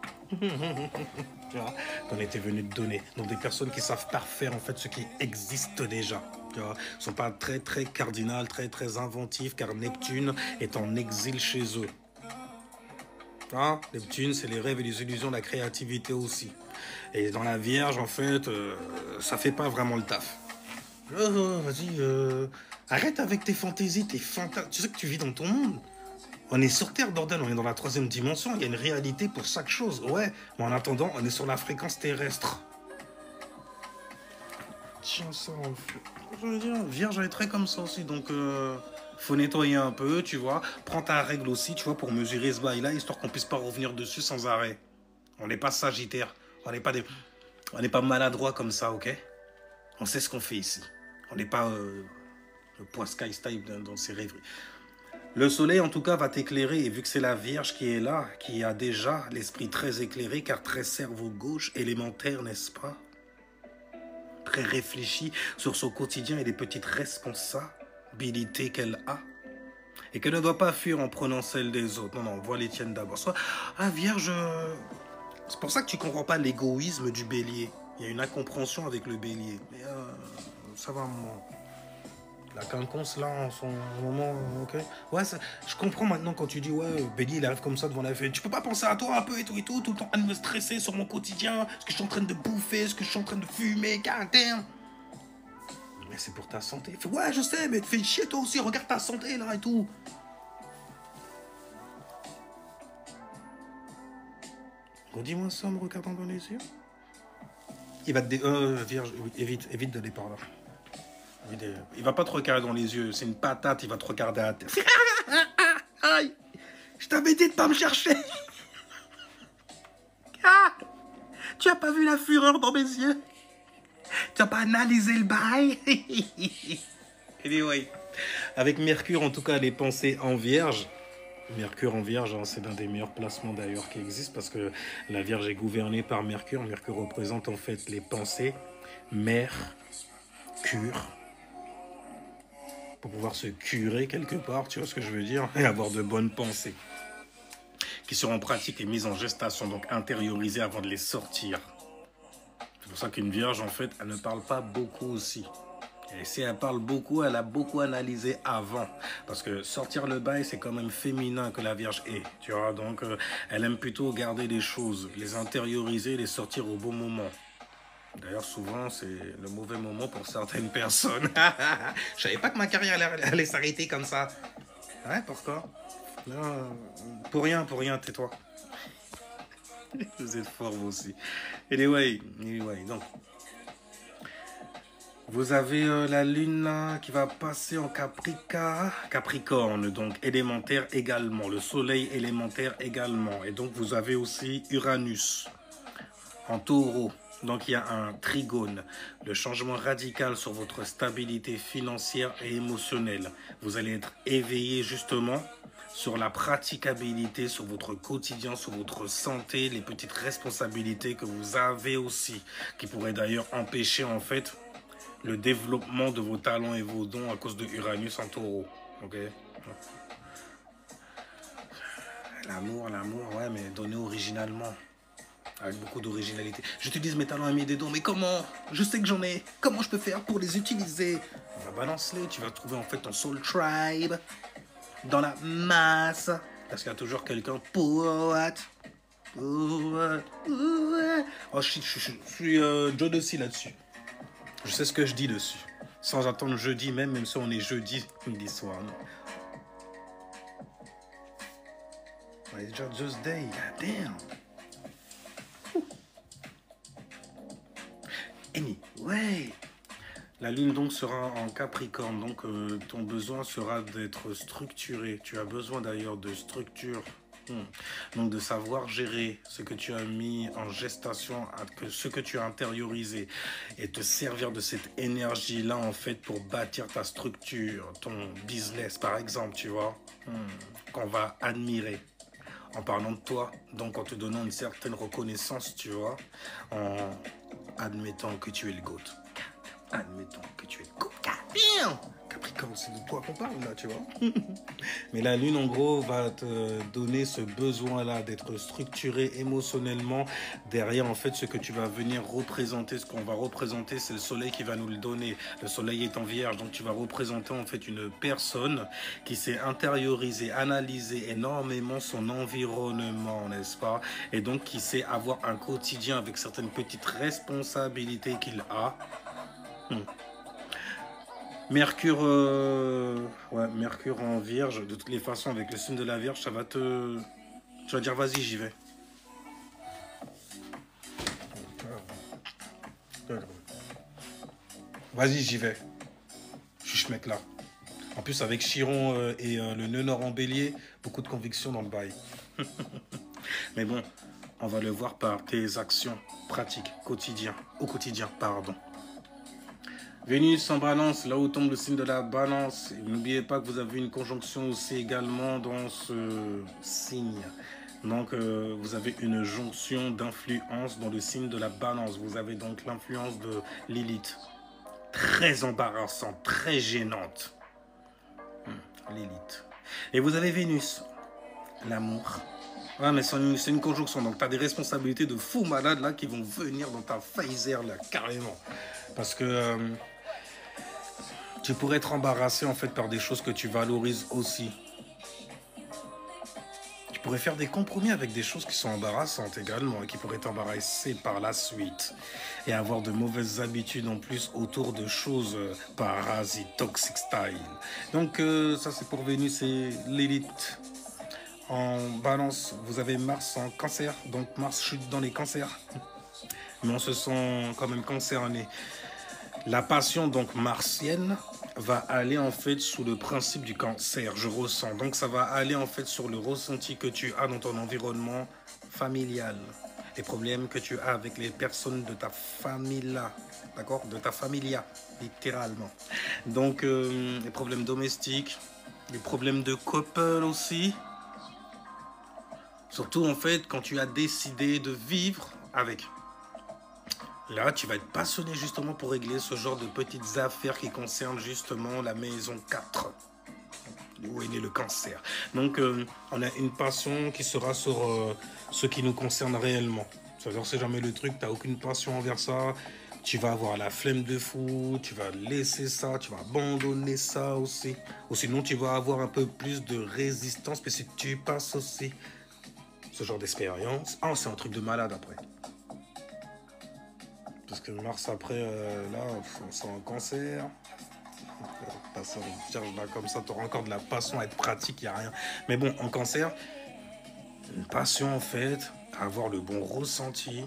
Qu'on était venu te donner. Donc des personnes qui savent parfaire en fait ce qui existe déjà. Tu vois, sont pas très très cardinales, très très inventifs, car Neptune est en exil chez eux. Hein? Neptune, c'est les rêves et les illusions, la créativité aussi. Et dans la Vierge, en fait, ça fait pas vraiment le taf. Vas-y, arrête avec tes fantaisies, tes fantasmes. Tu sais que tu vis dans ton monde. On est sur Terre, bordel, on est dans la 3e dimension, il y a une réalité pour chaque chose, ouais. Mais en attendant, on est sur la fréquence terrestre. Tiens ça, je veux dire, Vierge, elle est très comme ça aussi, donc faut nettoyer un peu, tu vois. Prends ta règle aussi, tu vois, pour mesurer ce bail-là, histoire qu'on puisse pas revenir dessus sans arrêt. On n'est pas sagittaire, on n'est pas maladroit comme ça, ok? On sait ce qu'on fait ici. On n'est pas le poiscaille style dans ses rêveries. Le soleil, en tout cas, va t'éclairer, et vu que c'est la Vierge qui est là, qui a déjà l'esprit très éclairé, car très cerveau gauche, élémentaire, n'est-ce pas? Très réfléchi sur son quotidien et les petites responsabilités qu'elle a, et qu'elle ne doit pas fuir en prenant celle des autres. Non, non, vois les tiennes d'abord. Soit, ah, Vierge, c'est pour ça que tu comprends pas l'égoïsme du bélier. Il y a une incompréhension avec le bélier. Mais ça va, moi. La quinconce là en son moment, ok. Ouais, je comprends maintenant quand tu dis ouais, Bélier il arrive comme ça devant la fête. Tu peux pas penser à toi un peu et tout, tout le temps à me stresser sur mon quotidien, ce que je suis en train de bouffer, ce que je suis en train de fumer, goddamn. Mais c'est pour ta santé. Il fait, ouais, je sais, mais fais chier toi aussi, regarde ta santé là et tout. Redis-moi ça en me regardant dans les yeux. Il va te vierge, évite d'aller par là. Il va pas te regarder dans les yeux, c'est une patate, il va te regarder à la tête. Aïe, je t'avais dit de pas me chercher. Ah, tu as pas vu la fureur dans mes yeux? Tu as pas analysé le bail? Anyway, avec Mercure, en tout cas, les pensées en Vierge. Mercure en Vierge, hein, c'est l'un des meilleurs placements d'ailleurs qui existe parce que la Vierge est gouvernée par Mercure. Mercure représente en fait les pensées. Mercure. Pour pouvoir se curer quelque part, tu vois ce que je veux dire? Et avoir de bonnes pensées qui seront pratiques et mises en gestation, donc intériorisées avant de les sortir. C'est pour ça qu'une Vierge, en fait, elle ne parle pas beaucoup aussi. Et si elle parle beaucoup, elle a beaucoup analysé avant. Parce que sortir le bail, c'est quand même féminin que la Vierge est. Tu vois, donc elle aime plutôt garder les choses, les intérioriser, les sortir au bon moment. D'ailleurs, souvent, c'est le mauvais moment pour certaines personnes. Je savais pas que ma carrière allait s'arrêter comme ça. Ouais, pourquoi? Non, pour rien, tais-toi. Vous êtes fort, vous aussi. Anyway, donc... Vous avez la lune là, qui va passer en Capricorne, donc élémentaire également. Le soleil élémentaire également. Et donc vous avez aussi Uranus en taureau. Donc il y a un trigone. Le changement radical sur votre stabilité financière et émotionnelle. Vous allez être éveillé justement sur la praticabilité, sur votre quotidien, sur votre santé, les petites responsabilités que vous avez aussi, qui pourraient d'ailleurs empêcher en fait le développement de vos talents et vos dons à cause de Uranus en taureau. Ok. L'amour, ouais, mais donné originalement. Avec beaucoup d'originalité. J'utilise mes talents et mes dons, mais comment? Je sais que j'en ai. Comment je peux faire pour les utiliser? On va balancer, tu vas trouver en fait ton soul tribe dans la masse. Parce qu'il y a toujours quelqu'un pour what? Oh, je suis Joe Dossi là-dessus. Je sais ce que je dis dessus. Sans attendre jeudi même si on est jeudi midi soir. Ouais, it's just day, god damn. Anyway. La lune donc sera en Capricorne, donc ton besoin sera d'être structuré. Tu as besoin d'ailleurs de structure. Donc de savoir gérer ce que tu as mis en gestation, ce que tu as intériorisé et te servir de cette énergie-là en fait pour bâtir ta structure, ton business par exemple, tu vois, qu'on va admirer en parlant de toi, donc en te donnant une certaine reconnaissance, tu vois, en admettant que tu es le GOAT. Admettons que tu es Capricorne, c'est de toi qu'on parle là, tu vois. Mais la lune en gros va te donner ce besoin-là d'être structuré émotionnellement derrière en fait ce que tu vas venir représenter. Ce qu'on va représenter, c'est le soleil qui va nous le donner. Le soleil est en Vierge, donc tu vas représenter en fait une personne qui s'est intériorisé, analysé énormément son environnement, n'est-ce pas? Et donc qui sait avoir un quotidien avec certaines petites responsabilités qu'il a. Mercure, Mercure en Vierge, de toutes les façons, avec le signe de la Vierge, ça va te... Tu vas dire, vas-y, j'y vais. Vas-y, j'y vais. Je suis ce mec-là. En plus, avec Chiron et le nœud nord en bélier, beaucoup de conviction dans le bail. Mais bon, on va le voir par tes actions pratiques, au quotidien, pardon. Vénus en balance, là où tombe le signe de la balance. N'oubliez pas que vous avez une conjonction aussi également dans ce signe. Donc vous avez une jonction d'influence dans le signe de la balance. Vous avez donc l'influence de Lilith. Très embarrassante, très gênante. Lilith. Et vous avez Vénus, l'amour. Ouais, mais c'est une conjonction. Donc tu as des responsabilités de fou malade là qui vont venir dans ta phaser là, carrément. Parce que... tu pourrais être embarrassé en fait par des choses que tu valorises aussi. Tu pourrais faire des compromis avec des choses qui sont embarrassantes également et qui pourraient t'embarrasser par la suite. Et avoir de mauvaises habitudes en plus autour de choses parasites, toxic style. Donc ça c'est pour Vénus et l'élite. En balance, vous avez Mars en cancer, donc Mars chute dans les cancers. Mais on se sent quand même concerné. La passion donc martienne va aller en fait sous le principe du cancer, je ressens. Donc ça va aller en fait sur le ressenti que tu as dans ton environnement familial. Les problèmes que tu as avec les personnes de ta famille là, d'accord? De ta familia, littéralement. Donc les problèmes domestiques, les problèmes de couple aussi. Surtout en fait quand tu as décidé de vivre avec. Là, tu vas être passionné justement pour régler ce genre de petites affaires qui concernent justement la maison 4, où est né le cancer. Donc, on a une passion qui sera sur ce qui nous concerne réellement. C'est-à-dire, c'est jamais le truc, tu n'as aucune passion envers ça, tu vas avoir la flemme de fou, tu vas laisser ça, tu vas abandonner ça aussi. Ou sinon, tu vas avoir un peu plus de résistance, mais si tu passes aussi ce genre d'expérience, c'est un truc de malade après. Parce que Mars après, là, on sent un cancer. Passion, cherche là comme ça, tu auras encore de la passion à être pratique, il n'y a rien. Mais bon, en cancer, une passion en fait, à avoir le bon ressenti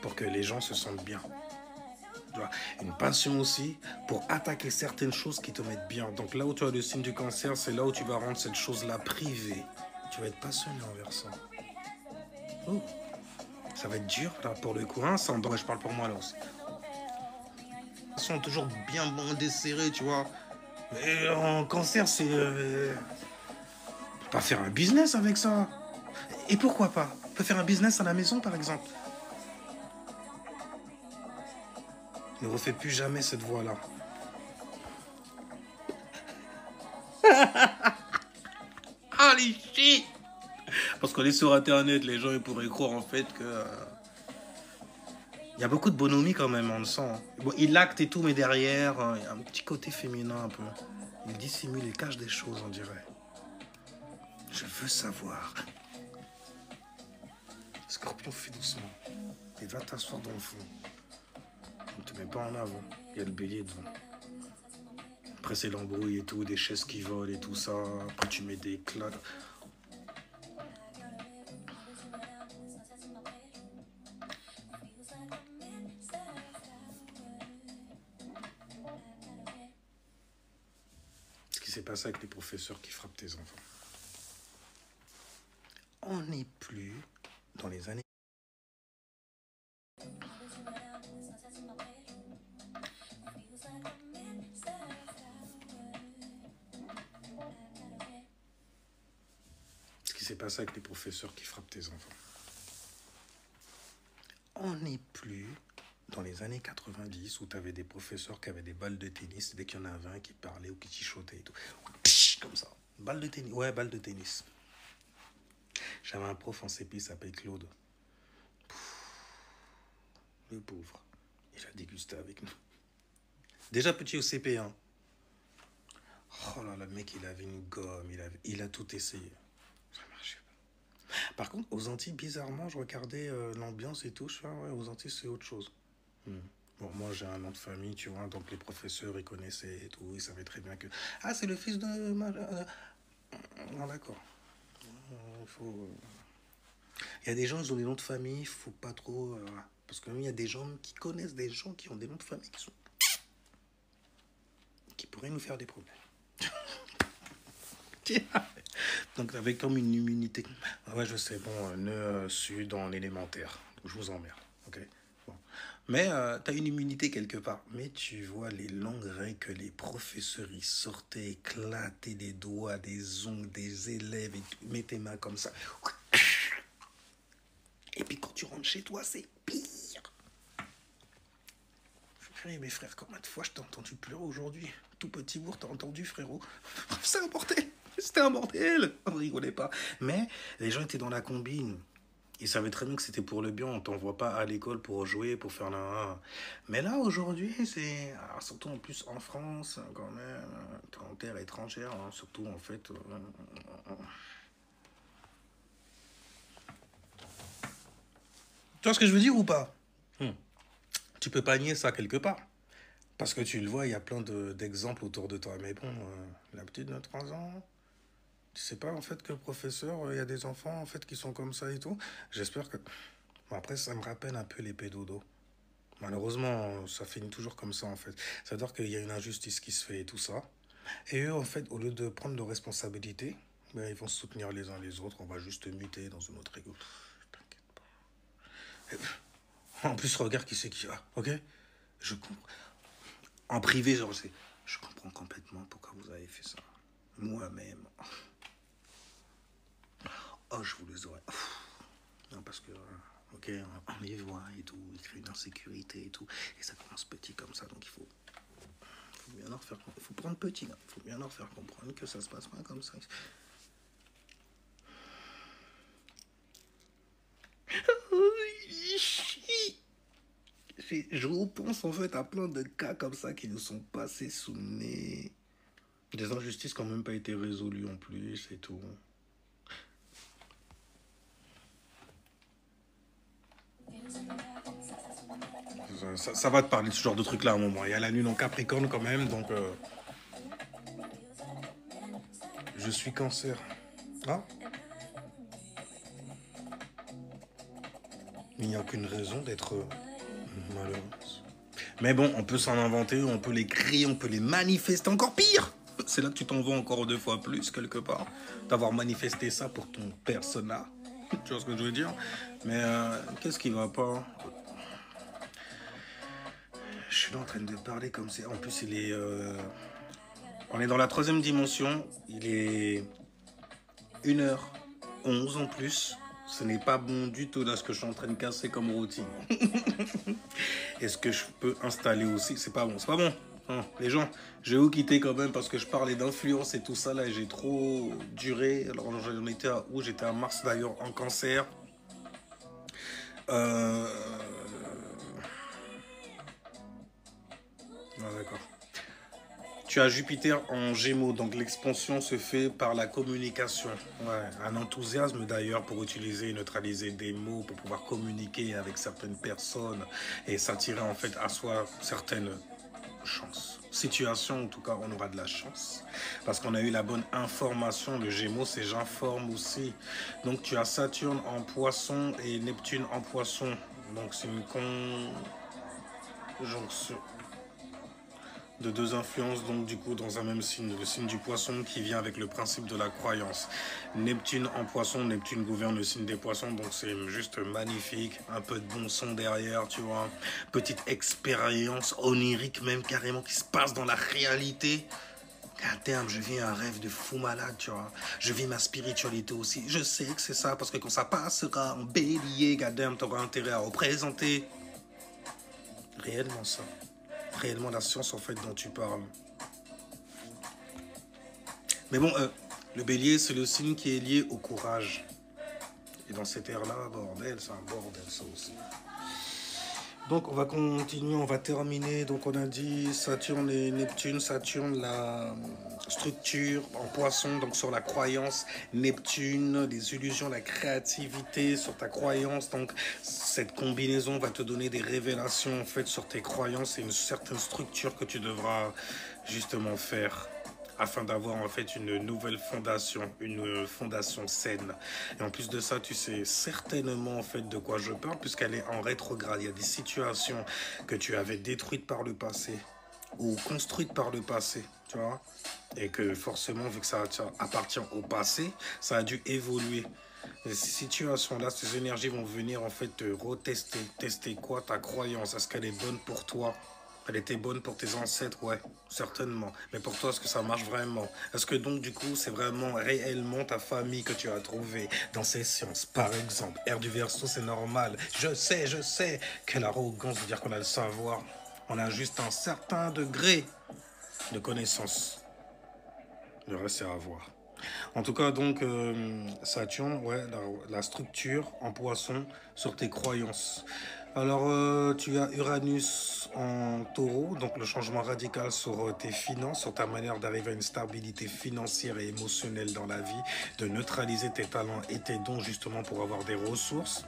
pour que les gens se sentent bien. Tu vois, une passion aussi pour attaquer certaines choses qui te mettent bien. Donc là où tu as le signe du cancer, c'est là où tu vas rendre cette chose-là privée. Tu vas être passionné envers ça. Oh. Ça va être dur là pour le coup, hein, sans je parle pour moi là aussi. Ils sont toujours bien bandés serrés, tu vois. Mais en cancer, c'est... on peut pas faire un business avec ça. Et pourquoi pas? On peut faire un business à la maison, par exemple. Ne refais plus jamais cette voie-là. Holy shit! Parce qu'on est sur Internet, les gens ils pourraient croire en fait que... il y a beaucoup de bonhomie quand même, on le sent. Bon, il acte et tout, mais derrière, il y a un petit côté féminin un peu. Il dissimule, il cache des choses, on dirait. Je veux savoir. Scorpion, fais doucement. Et va t'asseoir dans le fond. On ne te met pas en avant. Il y a le bélier devant. Après, c'est l'embrouille et tout, des chaises qui volent et tout ça. Après, tu mets des clats. Ce qui s'est passé avec les professeurs qui frappent tes enfants. On n'est plus dans les années... Ce qui s'est passé avec les professeurs qui frappent tes enfants. On n'est plus dans les années 90 où tu avais des professeurs qui avaient des balles de tennis, dès qu'il y en avait un qui parlait ou qui chichotait et tout. Comme ça. Balle de tennis. Ouais, balle de tennis. J'avais un prof en CP, il s'appelle Claude. Le pauvre. Il a dégusté avec nous. Déjà petit au CP, hein. Oh là là, le mec, il avait une gomme, il a tout essayé. Ça marchait pas. Par contre, aux Antilles, bizarrement, je regardais l'ambiance et tout. Je fais, ouais, aux Antilles, c'est autre chose. Bon, moi, j'ai un nom de famille, tu vois, donc les professeurs, ils connaissaient et tout. Ils savaient très bien que... Ah, c'est le fils de... Ah, d'accord. Il faut... Il y a des gens, ils ont des noms de famille, il faut pas trop... parce que même, il y a des gens qui connaissent des gens qui ont des noms de famille qui pourraient nous faire des problèmes. Donc, avec comme une immunité. Ouais, je sais, bon, nœud sud en élémentaire. Je vous emmerde, ok? Bon. Mais tu as une immunité quelque part. Mais tu vois les longues règles que les professeurs, ils sortaient, éclataient des doigts, des ongles, des élèves, et tu mets tes mains comme ça. Et puis quand tu rentres chez toi, c'est pire. Mes frères, combien de fois je t'ai entendu pleurer aujourd'hui? Tout petit bourg, t'as entendu, frérot? C'est un bordel. C'était un bordel. On rigolait pas. Mais les gens étaient dans la combine. Ils savaient très bien que c'était pour le bien. On t'envoie pas à l'école pour jouer, pour faire la... Mais là, aujourd'hui, c'est... Alors, surtout en plus en France, quand même, t'es en terre étrangère, hein, surtout en fait... vois ce que je veux dire ou pas? Tu peux pas nier ça quelque part. Parce que tu le vois, il y a plein d'exemples autour de toi. Mais bon, la petite de 3 ans, tu sais pas en fait que le professeur, il y a des enfants en fait qui sont comme ça et tout. J'espère que... Bon, après, ça me rappelle un peu les pédodos. Malheureusement, ça finit toujours comme ça en fait. Ça veut dire qu'il y a une injustice qui se fait et tout ça. Et eux, en fait, au lieu de prendre leurs responsabilités, ben, ils vont se soutenir les uns les autres. On va juste muter dans une autre égo. T'inquiète pas. En plus, regarde qui c'est qui a, ok? Je comprends. En privé, genre, je comprends complètement pourquoi vous avez fait ça. Moi-même. Oh, je vous les aurais. Non, parce que, ok, on les voit et tout, il crée une insécurité et tout. Et ça commence petit comme ça, donc il faut bien leur faire comprendre. Il faut prendre petit, il faut bien leur faire comprendre que ça se passe pas comme ça. Je repense en fait à plein de cas comme ça qui nous sont passés sous le nez. Des injustices qui n'ont même pas été résolues en plus et tout. Ça va te parler de ce genre de truc là à un moment. Il y a la lune en Capricorne quand même, donc je suis Cancer. Ah, il n'y a aucune raison d'être malheureuse. Mais bon, on peut s'en inventer, on peut les crier, on peut les manifester encore pire. C'est là que tu t'en vas encore 2 fois plus, quelque part. D'avoir manifesté ça pour ton persona. Tu vois ce que je veux dire? Mais qu'est-ce qui va pas? Je suis là en train de parler comme c'est. En plus, il est. On est dans la 3e dimension. Il est 1h11 en plus. Ce n'est pas bon du tout là ce que je suis en train de casser comme routine. Est-ce que je peux installer aussi? C'est pas bon, c'est pas bon. Non, les gens, je vais vous quitter quand même parce que je parlais d'influence et tout ça là et j'ai trop duré. Alors j'en étais à où? J'étais à Mars d'ailleurs en Cancer. Ah, d'accord. Tu as Jupiter en Gémeaux, donc l'expansion se fait par la communication. Ouais, un enthousiasme d'ailleurs pour utiliser et neutraliser des mots, pour pouvoir communiquer avec certaines personnes et s'attirer en fait à soi certaines chances. Situation, en tout cas, on aura de la chance parce qu'on a eu la bonne information. Le Gémeaux, c'est j'informe aussi. Donc tu as Saturne en Poisson et Neptune en Poisson. Donc c'est une conjonction de 2 influences, donc du coup dans un même signe, le signe du poisson qui vient avec le principe de la croyance. Neptune en poisson, Neptune gouverne le signe des poissons, donc c'est juste magnifique, un peu de bon son derrière, tu vois, petite expérience onirique même carrément qui se passe dans la réalité. À terme, je vis un rêve de fou malade, tu vois. Je vis ma spiritualité aussi. Je sais que c'est ça, parce que quand ça passera en bélier, goddamn, t'auras intérêt à représenter réellement ça. Réellement la science en fait dont tu parles. Mais bon, le bélier c'est le signe qui est lié au courage. Et dans cette ère-là, bordel, c'est un bordel ça aussi. Donc on va continuer, on va terminer. Donc on a dit Saturne et Neptune. Saturne, la structure en poisson, donc sur la croyance. Neptune, les illusions, la créativité sur ta croyance. Donc cette combinaison va te donner des révélations en fait sur tes croyances et une certaine structure que tu devras justement faire afin d'avoir en fait une nouvelle fondation, une fondation saine. Et en plus de ça, tu sais certainement en fait de quoi je parle puisqu'elle est en rétrograde. Il y a des situations que tu avais détruites par le passé ou construites par le passé, tu vois, et que forcément, vu que ça appartient au passé, ça a dû évoluer. Et ces situations-là, ces énergies vont venir en fait te retester. Tester quoi? Ta croyance. Est-ce qu'elle est bonne pour toi? Elle était bonne pour tes ancêtres, ouais, certainement. Mais pour toi, est-ce que ça marche vraiment? Est-ce que donc, du coup, c'est vraiment réellement ta famille que tu as trouvée dans ces sciences? Par exemple, Air du Verseau, c'est normal. Je sais. Quelle arrogance de dire qu'on a le savoir. On a juste un certain degré de connaissance. Le reste, c'est à voir. En tout cas, donc, Saturne, ouais, la structure en poisson sur tes croyances. Alors, tu as Uranus en taureau, donc le changement radical sur tes finances, sur ta manière d'arriver à une stabilité financière et émotionnelle dans la vie, de neutraliser tes talents et tes dons justement pour avoir des ressources.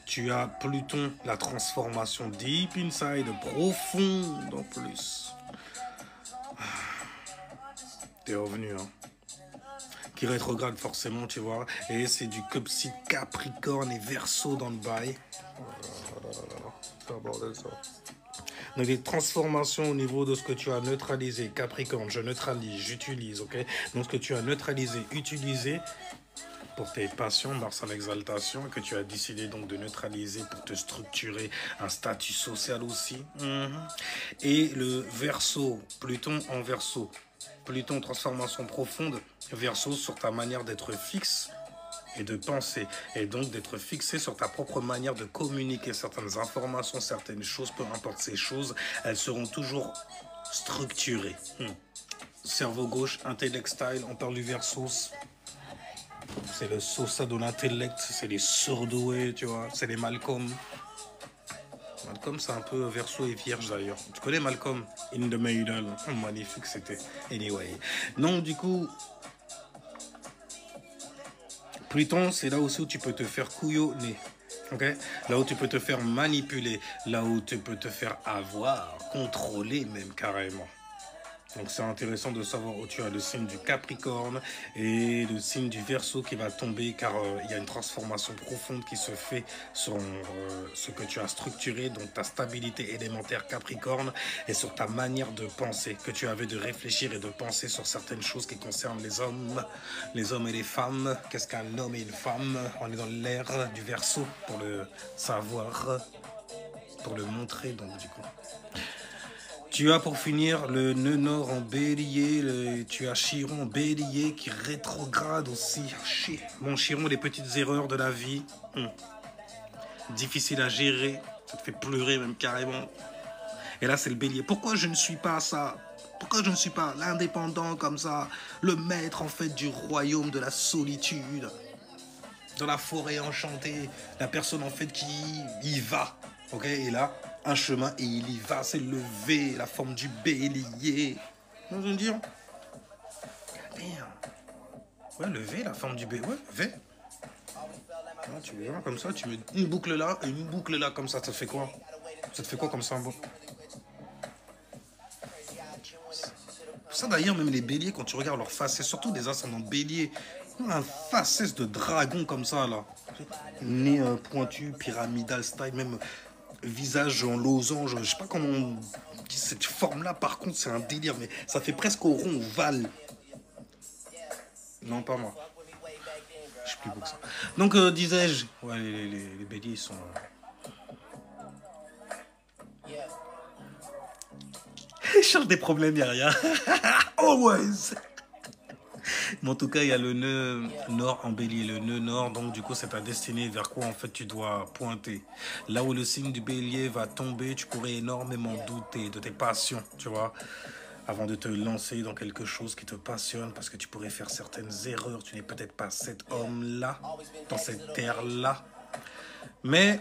Tu as Pluton, la transformation deep inside, profonde en plus. T'es revenu, hein. Qui rétrograde forcément, tu vois. Et c'est du Cupside Capricorne et Verseau dans le bail. Donc des transformations au niveau de ce que tu as neutralisé. Capricorne, je neutralise, j'utilise, ok. Donc ce que tu as neutralisé, utilisé pour tes passions, Mars en exaltation, que tu as décidé donc de neutraliser pour te structurer un statut social aussi. Et le Verseau, Pluton en Verseau. Pluton, transformation profonde, Verseau sur ta manière d'être fixe et de penser, et donc d'être fixé sur ta propre manière de communiquer certaines informations, certaines choses, peu importe ces choses, elles seront toujours structurées. Cerveau gauche, intellect style, on parle du Verseau, c'est le Sosa de l'intellect, c'est les surdoués, tu vois, c'est les Malcolm. Malcolm, c'est un peu Verseau et Vierge d'ailleurs. Tu connais Malcolm in the Middle? Magnifique c'était. Anyway. Non, du coup, Pluton, c'est là aussi où tu peux te faire couillonner. Okay? Là où tu peux te faire manipuler. Là où tu peux te faire avoir, contrôler même carrément. Donc c'est intéressant de savoir où tu as le signe du Capricorne et le signe du Verseau qui va tomber car il y a une transformation profonde qui se fait sur ce que tu as structuré, donc ta stabilité élémentaire Capricorne et sur ta manière de penser, que tu avais de réfléchir et de penser sur certaines choses qui concernent les hommes et les femmes. Qu'est-ce qu'un homme et une femme? On est dans l'ère du Verseau pour le savoir, pour le montrer donc du coup. Tu as pour finir le nœud nord en bélier, tu as Chiron en bélier qui rétrograde aussi. Bon, Chiron, les petites erreurs de la vie, difficile à gérer, ça te fait pleurer même carrément. Et là, c'est le bélier. Pourquoi je ne suis pas ça? Pourquoi je ne suis pas l'indépendant comme ça? Le maître en fait du royaume de la solitude, dans la forêt enchantée, la personne en fait qui y va. Ok, et là, un chemin et il y va, c'est le V, la forme du bélier. Je veux dire, ouais, le V, la forme du B, ouais, V. Ah, tu vois, comme ça, tu mets une boucle là et une boucle là, comme ça te fait quoi? Ça te fait quoi comme ça, bon? Ça d'ailleurs, même les béliers, quand tu regardes leur face, c'est surtout des ascendants béliers. Un faciès de dragon comme ça, là. Nez pointu, pyramidal style, même visage en losange. Je sais pas comment on dit cette forme-là, par contre, c'est un délire, mais ça fait presque au rond, ovale. Non, pas moi. Je suis plus beau que ça. Donc, disais-je, ouais, les béliers, ils sont... Ils cherchent des problèmes, y'a rien. Always. Mais en tout cas, il y a le nœud nord en bélier, le nœud nord, donc du coup, c'est ta destinée vers quoi en fait tu dois pointer. Là où le signe du bélier va tomber, tu pourrais énormément douter de tes passions, tu vois, avant de te lancer dans quelque chose qui te passionne, parce que tu pourrais faire certaines erreurs, tu n'es peut-être pas cet homme-là, dans cette terre-là. Mais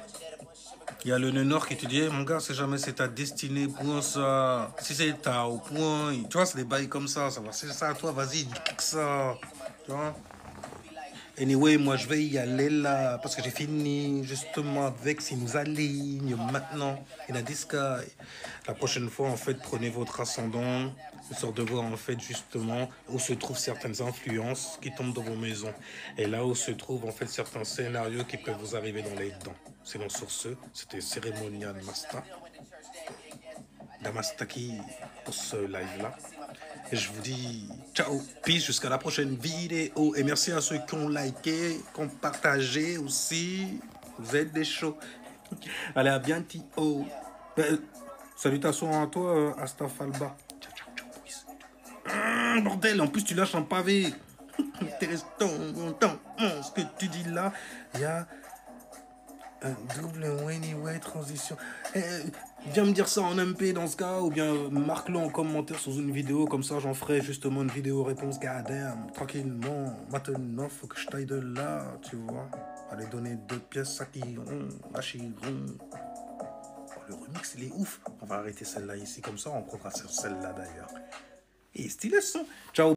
il y a le nœud nord qui te dit, hey, mon gars, c'est jamais c'est ta destinée, point ça. Si c'est ta au point, tu vois, c'est des bails comme ça, c'est ça, toi, vas-y, dis ça, tu vois. Anyway, moi, je vais y aller là, parce que j'ai fini justement avec s'il nous aligne maintenant, in a sky. La prochaine fois, en fait, prenez votre ascendant, histoire de voir, en fait, justement, où se trouvent certaines influences qui tombent dans vos maisons. Et là où se trouvent, en fait, certains scénarios qui peuvent vous arriver dans les dents. Sinon, sur ce, c'était Cérémonial Masta. Damastaki pour ce live-là. Et je vous dis ciao, peace, jusqu'à la prochaine vidéo. Et merci à ceux qui ont liké, qui ont partagé aussi. Vous êtes des chauds. Allez, à bientôt. Salutations à toi, Astafalba. Ciao, ciao, ciao, bordel, en plus tu lâches un pavé. Intéressant, ce que tu dis là. Il y a un double anyway transition. Viens me dire ça en MP dans ce cas, ou bien marque-le en commentaire sous une vidéo, comme ça j'en ferai justement une vidéo réponse goddamn, tranquillement. Maintenant, faut que je taille de là, tu vois. Aller donner 2 pièces à Chiron, le remix, il est ouf. On va arrêter celle-là ici, comme ça, on prendra sur celle-là d'ailleurs. Et stylé ce son. Ciao.